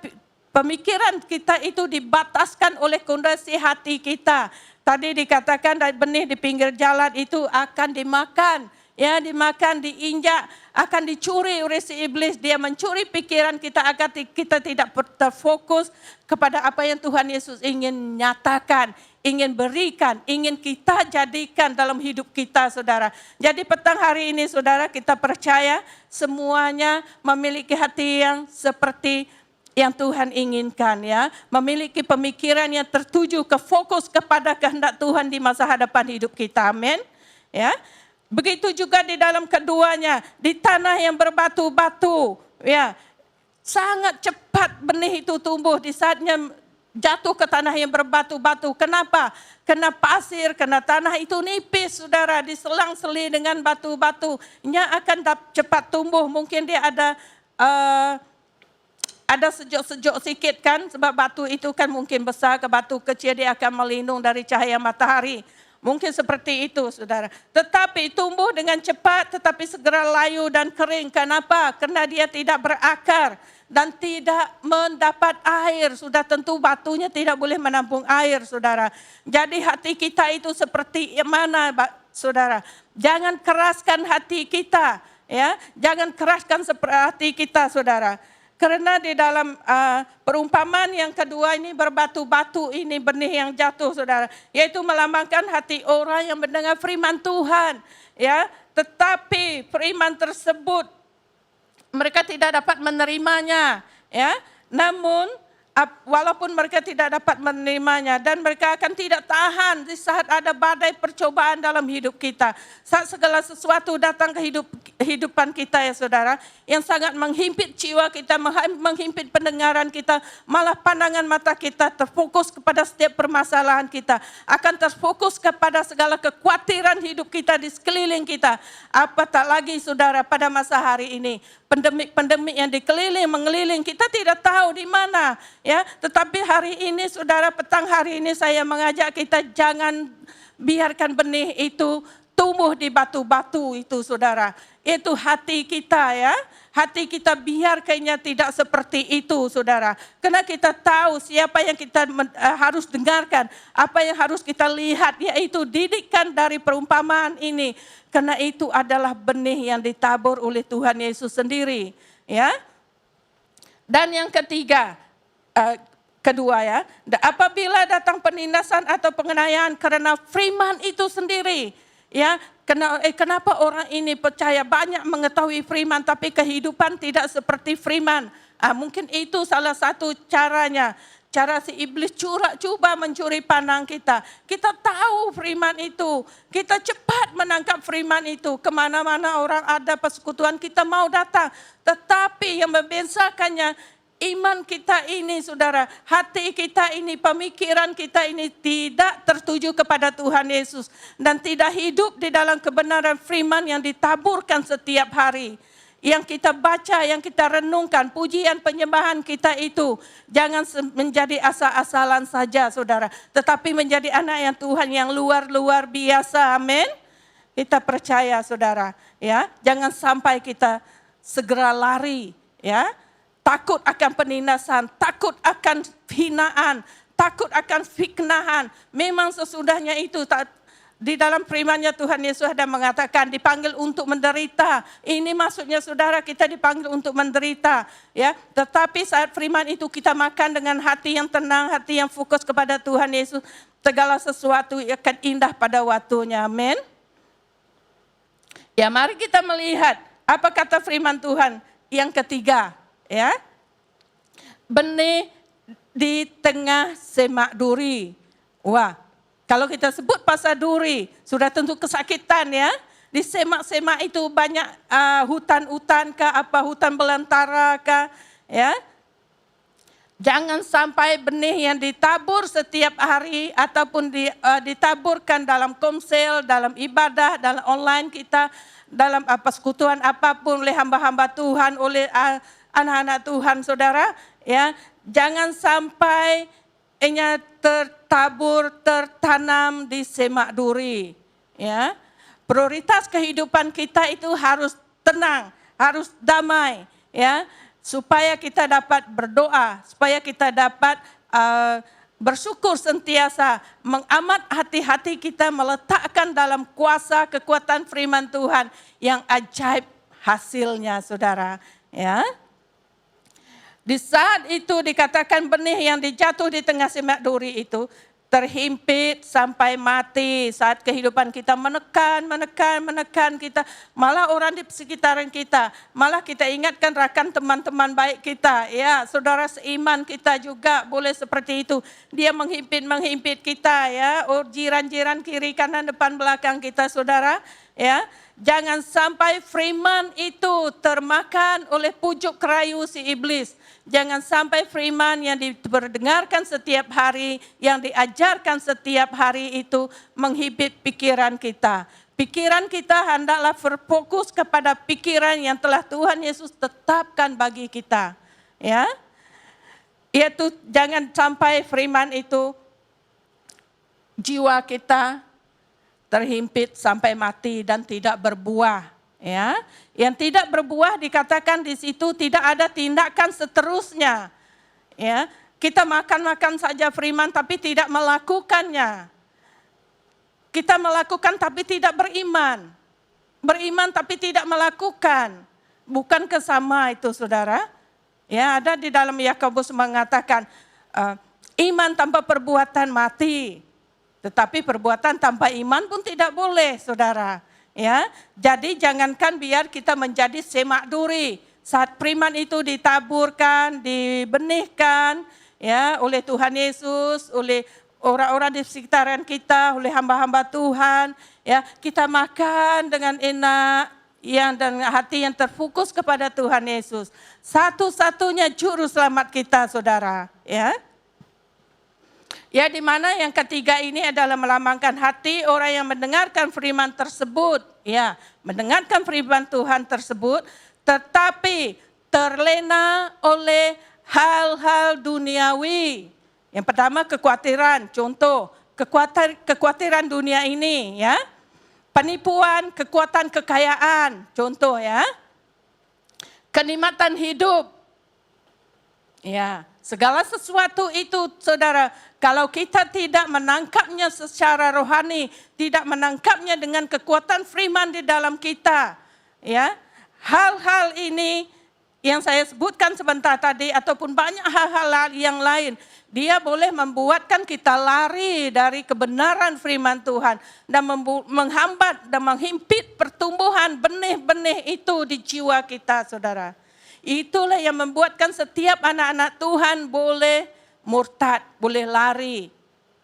Speaker 4: pemikiran kita itu dibataskan oleh kondisi hati kita. Tadi dikatakan benih di pinggir jalan itu akan dimakan. Ya, dimakan, diinjak, akan dicuri oleh si iblis. Dia mencuri pikiran kita agar kita tidak terfokus kepada apa yang Tuhan Yesus ingin nyatakan, ingin berikan, ingin kita jadikan dalam hidup kita, saudara. Jadi petang hari ini, saudara, kita percaya semuanya memiliki hati yang seperti yang Tuhan inginkan, ya, memiliki pemikiran yang tertuju ke fokus kepada kehendak Tuhan di masa hadapan hidup kita. Amin. Ya. Begitu juga di dalam keduanya, di tanah yang berbatu-batu, ya, sangat cepat benih itu tumbuh di saatnya jatuh ke tanah yang berbatu-batu. Kenapa? Karena pasir, karena tanah itu nipis, saudara, diselang-seli dengan batu-batu, akan cepat tumbuh. Mungkin dia ada sejuk-sejuk sedikit kan, sebab batu itu kan mungkin besar, ke batu kecil dia akan melindung dari cahaya matahari. Mungkin seperti itu, saudara. Tetapi tumbuh dengan cepat, tetapi segera layu dan kering. Kenapa? Karena dia tidak berakar dan tidak mendapat air. Sudah tentu batunya tidak boleh menampung air, saudara. Jadi hati kita itu seperti mana, saudara? Jangan keraskan hati kita, ya. Jangan keraskan hati kita, saudara. Karena di dalam perumpamaan yang kedua ini berbatu-batu ini benih yang jatuh, saudara. Yaitu melambangkan hati orang yang mendengar firman Tuhan. Ya, tetapi firman tersebut mereka tidak dapat menerimanya. Ya, namun walaupun mereka tidak dapat menerimanya dan mereka akan tidak tahan di saat ada badai percobaan dalam hidup kita. Saat segala sesuatu datang ke kehidupan kita, ya saudara, yang sangat menghimpit jiwa kita, menghimpit pendengaran kita, malah pandangan mata kita terfokus kepada setiap permasalahan kita, akan terfokus kepada segala kekhawatiran hidup kita di sekeliling kita. Apatah lagi, saudara, pada masa hari ini, pandemik yang mengeliling kita tidak tahu di mana, ya. Tetapi hari ini, saudara, petang hari ini saya mengajak kita jangan biarkan benih itu tumbuh di batu-batu itu, saudara. Itu hati kita, ya. Hati kita biarkannya tidak seperti itu, saudara. Karena kita tahu siapa yang kita harus dengarkan, apa yang harus kita lihat, yaitu didikan dari perumpamaan ini. Karena itu adalah benih yang ditabur oleh Tuhan Yesus sendiri, ya. Dan yang kedua, ya, apabila datang penindasan atau penganiayaan karena firman itu sendiri, ya, kenapa orang ini percaya banyak mengetahui firman tapi kehidupan tidak seperti firman? Mungkin itu salah satu caranya. Cara si iblis coba mencuri pandang kita. Kita tahu firman itu. Kita cepat menangkap firman itu. Kemana-mana orang ada persekutuan kita mau datang. Tetapi yang membiasakannya iman kita ini, saudara. Hati kita ini, pemikiran kita ini tidak tertuju kepada Tuhan Yesus. Dan tidak hidup di dalam kebenaran firman yang ditaburkan setiap hari. Yang kita baca, yang kita renungkan, pujian penyembahan kita itu jangan menjadi asal-asalan saja, saudara. Tetapi menjadi anak yang Tuhan yang luar biasa, amin. Kita percaya, saudara, ya. Jangan sampai kita segera lari, ya. Takut akan penindasan, takut akan hinaan, takut akan fitnahan. Memang sesudahnya itu di dalam firman-Nya Tuhan Yesus ada mengatakan dipanggil untuk menderita. Ini maksudnya, saudara, kita dipanggil untuk menderita, ya. Tetapi saat firman itu kita makan dengan hati yang tenang, hati yang fokus kepada Tuhan Yesus, segala sesuatu akan indah pada waktunya. Amin. Ya, mari kita melihat apa kata firman Tuhan yang ketiga, ya. Benih di tengah semak duri. Wah. Kalau kita sebut pasal duri, sudah tentu kesakitan, ya. Di semak-semak itu banyak hutan-hutan kah, hutan belantara kah, ya. Jangan sampai benih yang ditabur setiap hari ataupun ditaburkan dalam komsel, dalam ibadah, dalam online kita, dalam persekutuan apapun oleh hamba-hamba Tuhan, oleh anak-anak Tuhan, saudara, ya. Jangan sampai tertanam di semak duri, ya. Prioritas kehidupan kita itu harus tenang, harus damai, ya, supaya kita dapat berdoa, supaya kita dapat bersyukur sentiasa, mengamat hati-hati kita, meletakkan dalam kuasa kekuatan firman Tuhan yang ajaib hasilnya, saudara. Ya, di saat itu dikatakan benih yang dijatuh di tengah semak duri itu terhimpit sampai mati. Saat kehidupan kita menekan kita, malah orang di sekitaran kita, malah kita ingatkan rakan teman-teman baik kita, ya, saudara seiman kita juga boleh seperti itu. Dia menghimpit kita, ya, jiran-jiran kiri kanan depan belakang kita, saudara, ya. Jangan sampai firman itu termakan oleh pucuk rayu si iblis. Jangan sampai firman yang diperdengarkan setiap hari, yang diajarkan setiap hari itu menghimpit pikiran kita. Pikiran kita hendaklah berfokus kepada pikiran yang telah Tuhan Yesus tetapkan bagi kita. Ya, yaitu jangan sampai firman itu jiwa kita terhimpit sampai mati dan tidak berbuah, ya. Yang tidak berbuah dikatakan di situ tidak ada tindakan seterusnya. Ya, kita makan saja firman tapi tidak melakukannya. Kita melakukan tapi tidak beriman. Beriman tapi tidak melakukan. Bukan kesama itu, saudara? Ya, ada di dalam Yakobus mengatakan iman tanpa perbuatan mati. Tetapi perbuatan tanpa iman pun tidak boleh, saudara. Ya, jadi jangankan biar kita menjadi semak duri. Saat firman itu ditaburkan, dibenihkan, ya, oleh Tuhan Yesus, oleh orang-orang di sekitaran kita, oleh hamba-hamba Tuhan, ya, kita makan dengan enak, yang dan hati yang terfokus kepada Tuhan Yesus. Satu-satunya juru selamat kita, saudara. Ya. Ya, di mana yang ketiga ini adalah melambangkan hati orang yang mendengarkan firman tersebut. Ya, mendengarkan firman Tuhan tersebut, tetapi terlena oleh hal-hal duniawi. Yang pertama kekhawatiran, contoh kekhawatiran dunia ini, ya. Penipuan, kekuatan kekayaan, contoh, ya. Kenikmatan hidup. Ya, segala sesuatu itu, saudara, kalau kita tidak menangkapnya secara rohani, tidak menangkapnya dengan kekuatan firman di dalam kita, ya, hal-hal ini yang saya sebutkan sebentar tadi ataupun banyak hal-hal yang lain, dia boleh membuatkan kita lari dari kebenaran firman Tuhan dan menghambat dan menghimpit pertumbuhan benih-benih itu di jiwa kita, saudara. Itulah yang membuatkan setiap anak-anak Tuhan boleh murtad, boleh lari.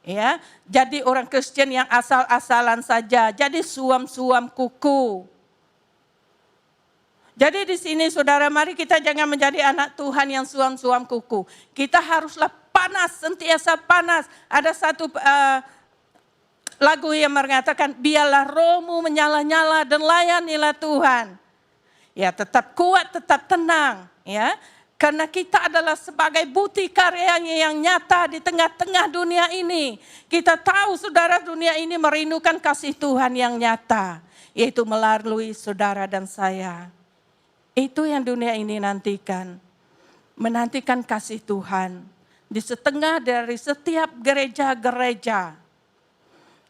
Speaker 4: Ya, jadi orang Kristen yang asal-asalan saja, jadi suam-suam kuku. Jadi di sini, saudara, mari kita jangan menjadi anak Tuhan yang suam-suam kuku. Kita haruslah panas, sentiasa panas. Ada satu lagu yang mengatakan, biarlah rohmu menyala-nyala dan layanilah Tuhan. Ya, tetap kuat, tetap tenang, ya. Karena kita adalah sebagai bukti karyanya yang nyata di tengah-tengah dunia ini. Kita tahu, saudara, dunia ini merindukan kasih Tuhan yang nyata, yaitu melalui saudara dan saya. Itu yang dunia ini nantikan. Menantikan kasih Tuhan di setengah dari setiap gereja-gereja.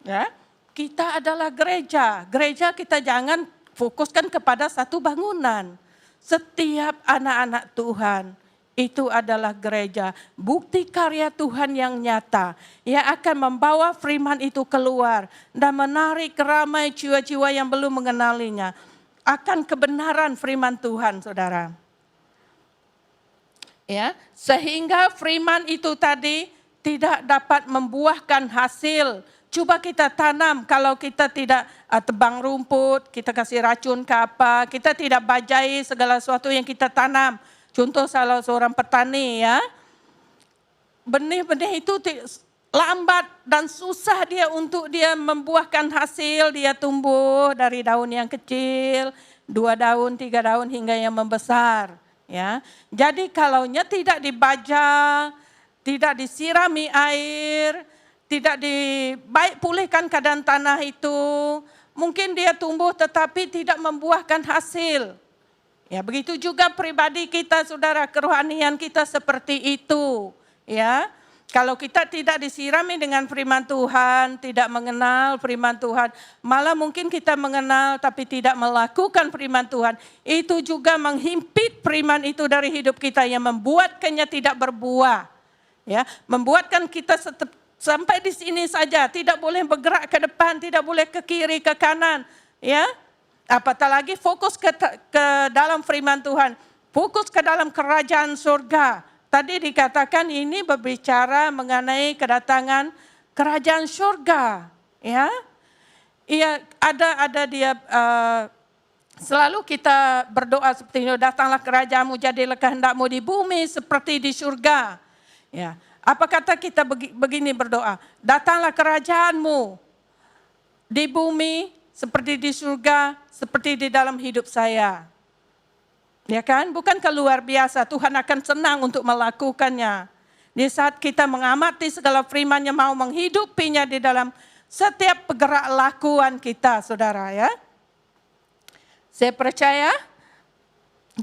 Speaker 4: Ya, kita adalah gereja. Gereja kita jangan fokuskan kepada satu bangunan. Setiap anak-anak Tuhan itu adalah gereja. Bukti karya Tuhan yang nyata. Yang akan membawa firman itu keluar. Dan menarik ramai jiwa-jiwa yang belum mengenalinya. Akan kebenaran firman Tuhan, saudara. Ya, sehingga firman itu tadi tidak dapat membuahkan hasil. Coba kita tanam, kalau kita tidak tebang rumput, kita kasih racun ke apa, kita tidak bajai segala sesuatu yang kita tanam. Contoh salah seorang petani, ya, benih-benih itu lambat dan susah dia untuk dia membuahkan hasil, dia tumbuh dari daun yang kecil, 2 daun, 3 daun hingga yang membesar. Ya, jadi kalaunya tidak dibaja, tidak disirami air, tidak baik pulihkan keadaan tanah itu, mungkin dia tumbuh tetapi tidak membuahkan hasil. Ya, begitu juga pribadi kita, saudara, kerohanian kita seperti itu. Ya, kalau kita tidak disirami dengan firman Tuhan, tidak mengenal firman Tuhan, malah mungkin kita mengenal tapi tidak melakukan firman Tuhan, itu juga menghimpit firman itu dari hidup kita yang membuatkannya tidak berbuah. Ya, membuatkan kita sampai di sini saja, tidak boleh bergerak ke depan, tidak boleh ke kiri, ke kanan. Ya, apatah lagi fokus ke dalam firman Tuhan, fokus ke dalam kerajaan surga. Tadi dikatakan ini berbicara mengenai kedatangan kerajaan surga. Ya, iya, ada dia selalu kita berdoa seperti ini, datanglah kerajaanmu, jadilah kehendakmu di bumi seperti di surga. Ya, apa kata kita begini berdoa? Datanglah kerajaanmu di bumi seperti di surga, seperti di dalam hidup saya. Ya kan? Bukankah luar biasa? Tuhan akan senang untuk melakukannya. Di saat kita mengamati segala firman-Nya, mau menghidupinya di dalam setiap pergerak lakuan kita, saudara ya. Saya percaya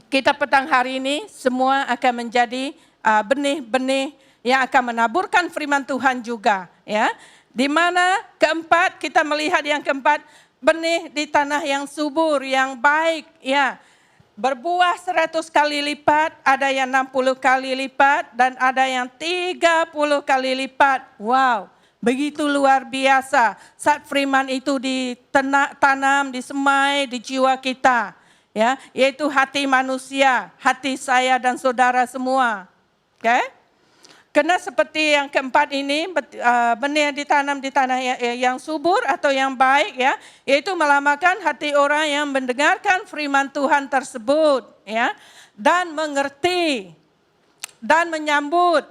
Speaker 4: kita petang hari ini semua akan menjadi benih-benih yang akan menaburkan firman Tuhan juga, ya. Di mana keempat, kita melihat yang keempat, benih di tanah yang subur, yang baik, ya. Berbuah 100 kali lipat, ada yang 60 kali lipat, dan ada yang 30 kali lipat. Wow, begitu luar biasa saat firman itu ditanam, disemai di jiwa kita, ya, yaitu hati manusia, hati saya dan saudara semua. Okay? Karena seperti yang keempat ini, benih yang ditanam di tanah yang subur atau yang baik, ya, yaitu melambangkan hati orang yang mendengarkan firman Tuhan tersebut, ya, dan mengerti dan menyambut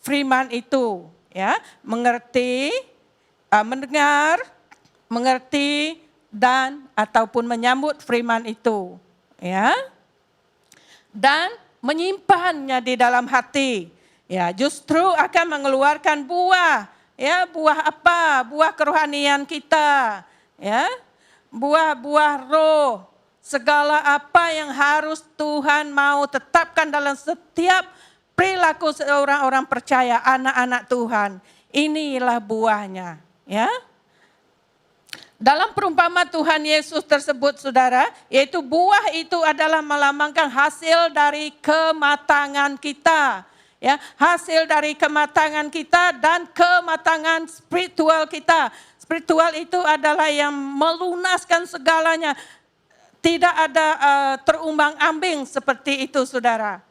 Speaker 4: firman itu, ya, mengerti, mendengar, mengerti dan ataupun menyambut firman itu, ya, dan menyimpannya di dalam hati, ya, justru akan mengeluarkan buah, ya, buah apa? Buah kerohanian kita, ya, buah-buah roh, segala apa yang harus Tuhan mau tetapkan dalam setiap perilaku orang-orang percaya, anak-anak Tuhan. Inilah buahnya, ya. Dalam perumpamaan Tuhan Yesus tersebut, saudara, yaitu buah itu adalah melambangkan hasil dari kematangan kita. Ya, hasil dari kematangan kita dan kematangan spiritual kita. Spiritual itu adalah yang melunaskan segalanya. Tidak ada terumbang-ambing seperti itu, saudara.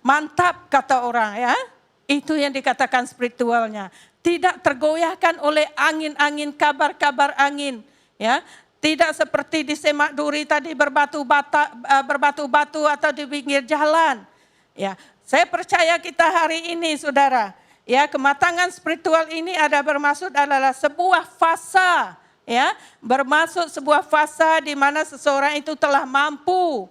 Speaker 4: Mantap kata orang, ya. Itu yang dikatakan spiritualnya. Tidak tergoyahkan oleh angin-angin, kabar-kabar angin. Ya, tidak seperti di Semak Duri tadi berbatu-batu atau di pinggir jalan. Ya, saya percaya kita hari ini, saudara, ya, kematangan spiritual ini ada bermaksud adalah sebuah fasa, ya, bermaksud sebuah fasa di mana seseorang itu telah mampu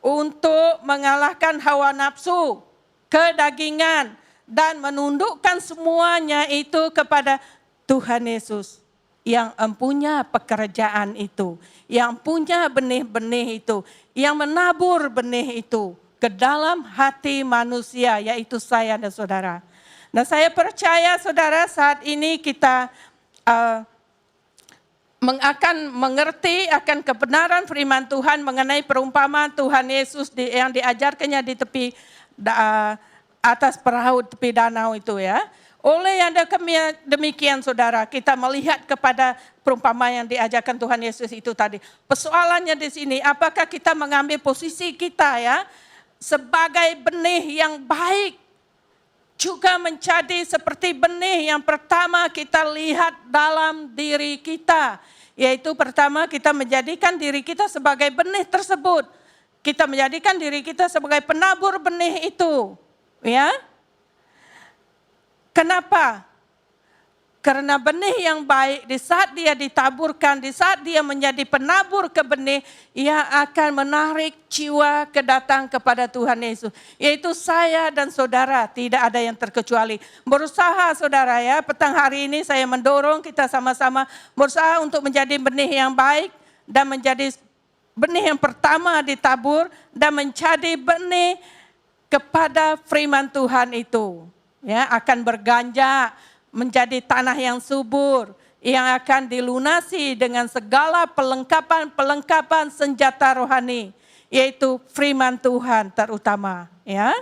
Speaker 4: untuk mengalahkan hawa nafsu, kedagingan, dan menundukkan semuanya itu kepada Tuhan Yesus. Yang empunya pekerjaan itu, yang punya benih-benih itu, yang menabur benih itu ke dalam hati manusia, yaitu saya dan saudara. Nah, saya percaya saudara saat ini kita akan mengerti akan kebenaran firman Tuhan mengenai perumpamaan Tuhan Yesus yang diajarkannya di tepi atas perahu tepi danau itu, ya. Oleh yang demikian, saudara, kita melihat kepada perumpamaan yang diajarkan Tuhan Yesus itu tadi. Persoalannya di sini, apakah kita mengambil posisi kita, ya, sebagai benih yang baik, juga menjadi seperti benih yang pertama kita lihat dalam diri kita, yaitu pertama kita menjadikan diri kita sebagai benih tersebut. Kita menjadikan diri kita sebagai penabur benih itu, ya. Kenapa? Karena benih yang baik di saat dia ditaburkan, di saat dia menjadi penabur ke benih, ia akan menarik jiwa kedatang kepada Tuhan Yesus. Yaitu saya dan saudara, tidak ada yang terkecuali. Berusaha saudara, ya, petang hari ini saya mendorong kita sama-sama berusaha untuk menjadi benih yang baik dan menjadi benih yang pertama ditabur dan menjadi benih kepada firman Tuhan itu. Ya, akan berganja menjadi tanah yang subur, yang akan dilunasi dengan segala pelengkapan senjata rohani, yaitu firman Tuhan terutama. Ya.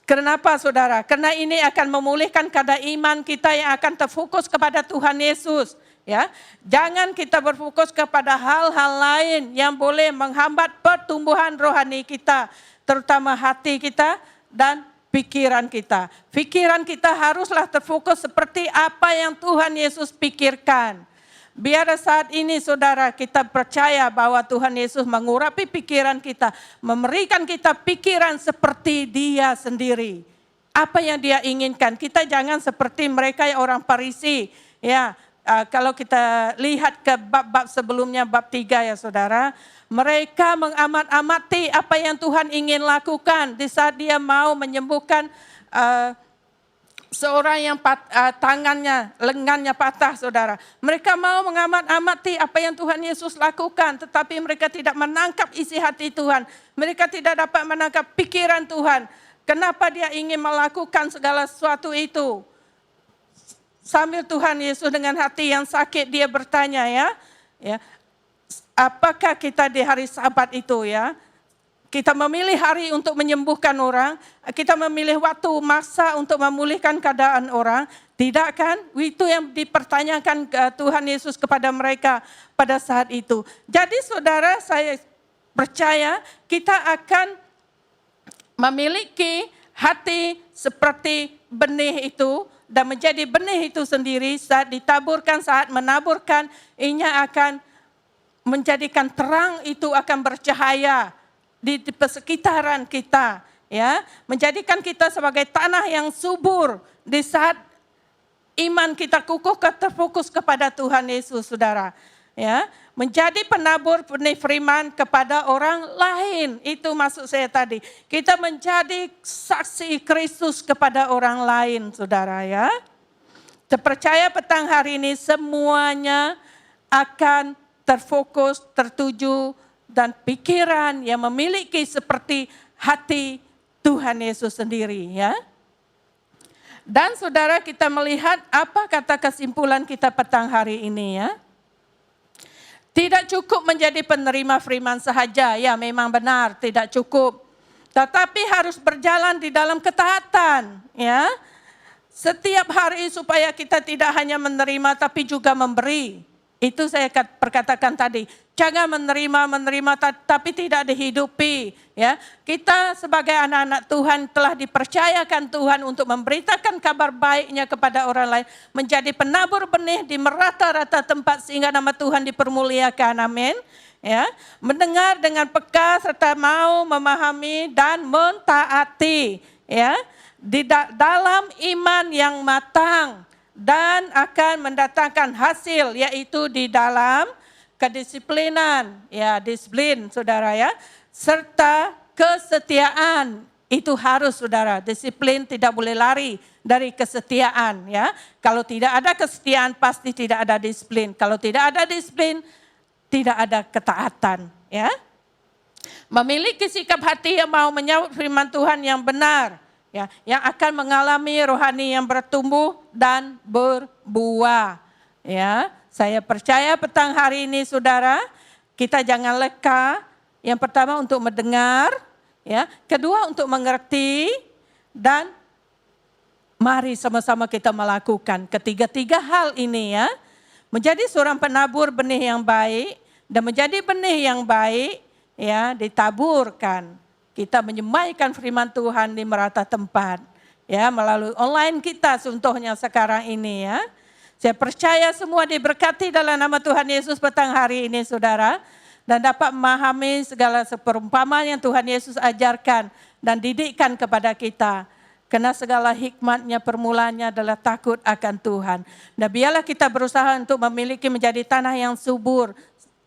Speaker 4: Kenapa saudara? Karena ini akan memulihkan kadar iman kita yang akan terfokus kepada Tuhan Yesus. Ya, jangan kita berfokus kepada hal-hal lain yang boleh menghambat pertumbuhan rohani kita, terutama hati kita dan pikiran kita. Pikiran kita haruslah terfokus seperti apa yang Tuhan Yesus pikirkan. Biar saat ini saudara kita percaya bahwa Tuhan Yesus mengurapi pikiran kita, memberikan kita pikiran seperti Dia sendiri. Apa yang Dia inginkan. Kita jangan seperti mereka yang orang Farisi, ya. Kalau kita lihat ke bab-bab sebelumnya, bab 3 ya saudara, mereka mengamat-amati apa yang Tuhan ingin lakukan di saat Dia mau menyembuhkan seorang yang tangannya, lengannya patah saudara. Mereka mau mengamat-amati apa yang Tuhan Yesus lakukan, tetapi mereka tidak menangkap isi hati Tuhan. Mereka tidak dapat menangkap pikiran Tuhan. Kenapa Dia ingin melakukan segala sesuatu itu? Sambil Tuhan Yesus dengan hati yang sakit dia bertanya ya, apakah kita di hari Sabat itu ya, kita memilih hari untuk menyembuhkan orang, kita memilih waktu masa untuk memulihkan keadaan orang, tidak kan? Itu yang dipertanyakan Tuhan Yesus kepada mereka pada saat itu. Jadi saudara, saya percaya kita akan memiliki hati seperti benih itu, dan menjadi benih itu sendiri saat ditaburkan, saat menaburkan, ini akan menjadikan terang itu akan bercahaya di sekitaran kita, ya, menjadikan kita sebagai tanah yang subur di saat iman kita kukuh terfokus kepada Tuhan Yesus, saudara. Ya, menjadi penabur benih firman kepada orang lain, itu maksud saya tadi. Kita menjadi saksi Kristus kepada orang lain, saudara ya. Terpercaya petang hari ini semuanya akan terfokus, tertuju, dan pikiran yang memiliki seperti hati Tuhan Yesus sendiri ya. Dan saudara, kita melihat apa kata kesimpulan kita petang hari ini ya. Tidak cukup menjadi penerima firman sahaja, ya memang benar tidak cukup. Tetapi harus berjalan di dalam ketaatan, ya. Setiap hari supaya kita tidak hanya menerima tapi juga memberi. Itu saya perkatakan tadi. Jangan menerima tapi tidak dihidupi, ya. Kita sebagai anak-anak Tuhan telah dipercayakan Tuhan untuk memberitakan kabar baiknya kepada orang lain, menjadi penabur benih di merata-rata tempat sehingga nama Tuhan dipermuliakan. Amin. Ya, mendengar dengan peka serta mau memahami dan mentaati, ya. Di dalam iman yang matang dan akan mendatangkan hasil, yaitu di dalam kedisiplinan, ya disiplin saudara ya, serta kesetiaan. Itu harus saudara, disiplin tidak boleh lari dari kesetiaan ya. Kalau tidak ada kesetiaan pasti tidak ada disiplin. Kalau tidak ada disiplin tidak ada ketaatan ya. Memiliki sikap hati yang mau menyambut firman Tuhan yang benar ya, yang akan mengalami rohani yang bertumbuh dan berbuah ya. Saya percaya petang hari ini saudara, kita jangan leka. Yang pertama untuk mendengar, ya. Kedua untuk mengerti, dan mari sama-sama kita melakukan ketiga-tiga hal ini ya. Menjadi seorang penabur benih yang baik, dan menjadi benih yang baik ya ditaburkan. Kita menyemaikan firman Tuhan di merata tempat ya, melalui online kita contohnya sekarang ini ya. Saya percaya semua diberkati dalam nama Tuhan Yesus petang hari ini saudara. Dan dapat memahami segala perumpamaan yang Tuhan Yesus ajarkan dan didikkan kepada kita. Karena segala hikmatnya permulaannya adalah takut akan Tuhan. Dan biarlah kita berusaha untuk memiliki menjadi tanah yang subur.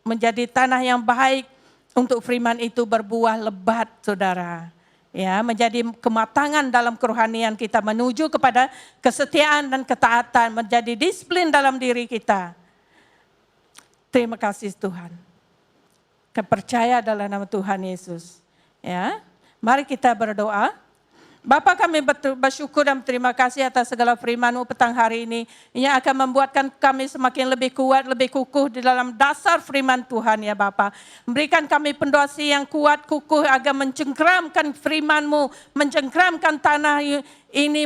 Speaker 4: Menjadi tanah yang baik untuk firman itu berbuah lebat saudara. Ya, menjadi kematangan dalam kerohanian kita menuju kepada kesetiaan dan ketaatan, menjadi disiplin dalam diri kita. Terima kasih Tuhan. Percaya dalam nama Tuhan Yesus. Ya, mari kita berdoa. Bapa, kami bersyukur dan terima kasih atas segala firman-Mu petang hari ini. Ini akan membuatkan kami semakin lebih kuat, lebih kukuh di dalam dasar firman Tuhan ya Bapa. Memberikan kami pondasi yang kuat, kukuh agar mencengkeramkan firman-Mu, mencengkeramkan tanah ini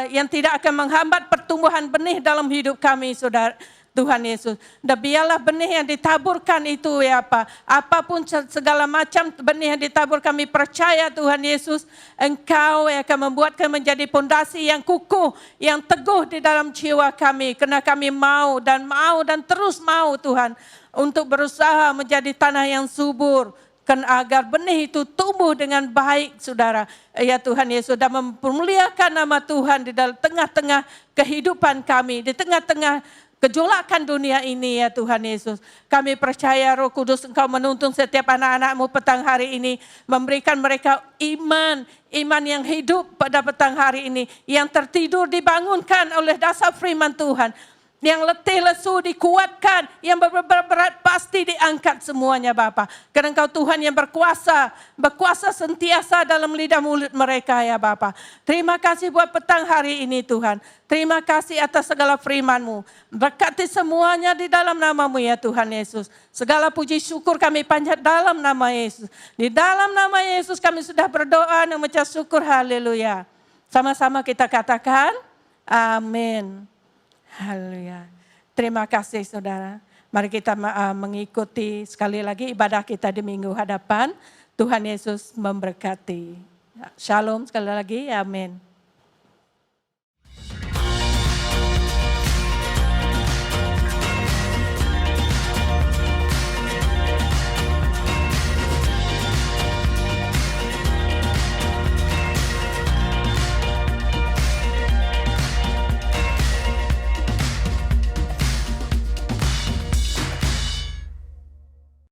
Speaker 4: yang tidak akan menghambat pertumbuhan benih dalam hidup kami, Saudara. Tuhan Yesus. Dan biarlah benih yang ditaburkan itu ya Pak. Apapun segala macam benih yang ditabur, kami percaya Tuhan Yesus, Engkau yang akan membuat kami menjadi pondasi yang kukuh, yang teguh di dalam jiwa kami. Karena kami mau dan terus mau Tuhan untuk berusaha menjadi tanah yang subur. Agar benih itu tumbuh dengan baik saudara. Ya Tuhan Yesus, dan mempermuliakan nama Tuhan di dalam tengah-tengah kehidupan kami. Di tengah-tengah gejolakan dunia ini ya Tuhan Yesus. Kami percaya Roh Kudus Engkau menuntun setiap anak-anak-Mu petang hari ini. Memberikan mereka iman yang hidup pada petang hari ini. Yang tertidur dibangunkan oleh dasar firman Tuhan. Yang letih lesu dikuatkan, yang berat pasti diangkat semuanya Bapa. Karena Engkau Tuhan yang berkuasa sentiasa dalam lidah mulut mereka ya Bapa. Terima kasih buat petang hari ini Tuhan. Terima kasih atas segala firman-Mu. Berkati semuanya di dalam nama-Mu ya Tuhan Yesus. Segala puji syukur kami panjat dalam nama Yesus. Di dalam nama Yesus kami sudah berdoa dan mengucap syukur, haleluya. Sama-sama kita katakan, amin. Haleluya. Terima kasih saudara. Mari kita mengikuti sekali lagi ibadah kita di minggu hadapan. Tuhan Yesus memberkati. Shalom sekali lagi. Amin.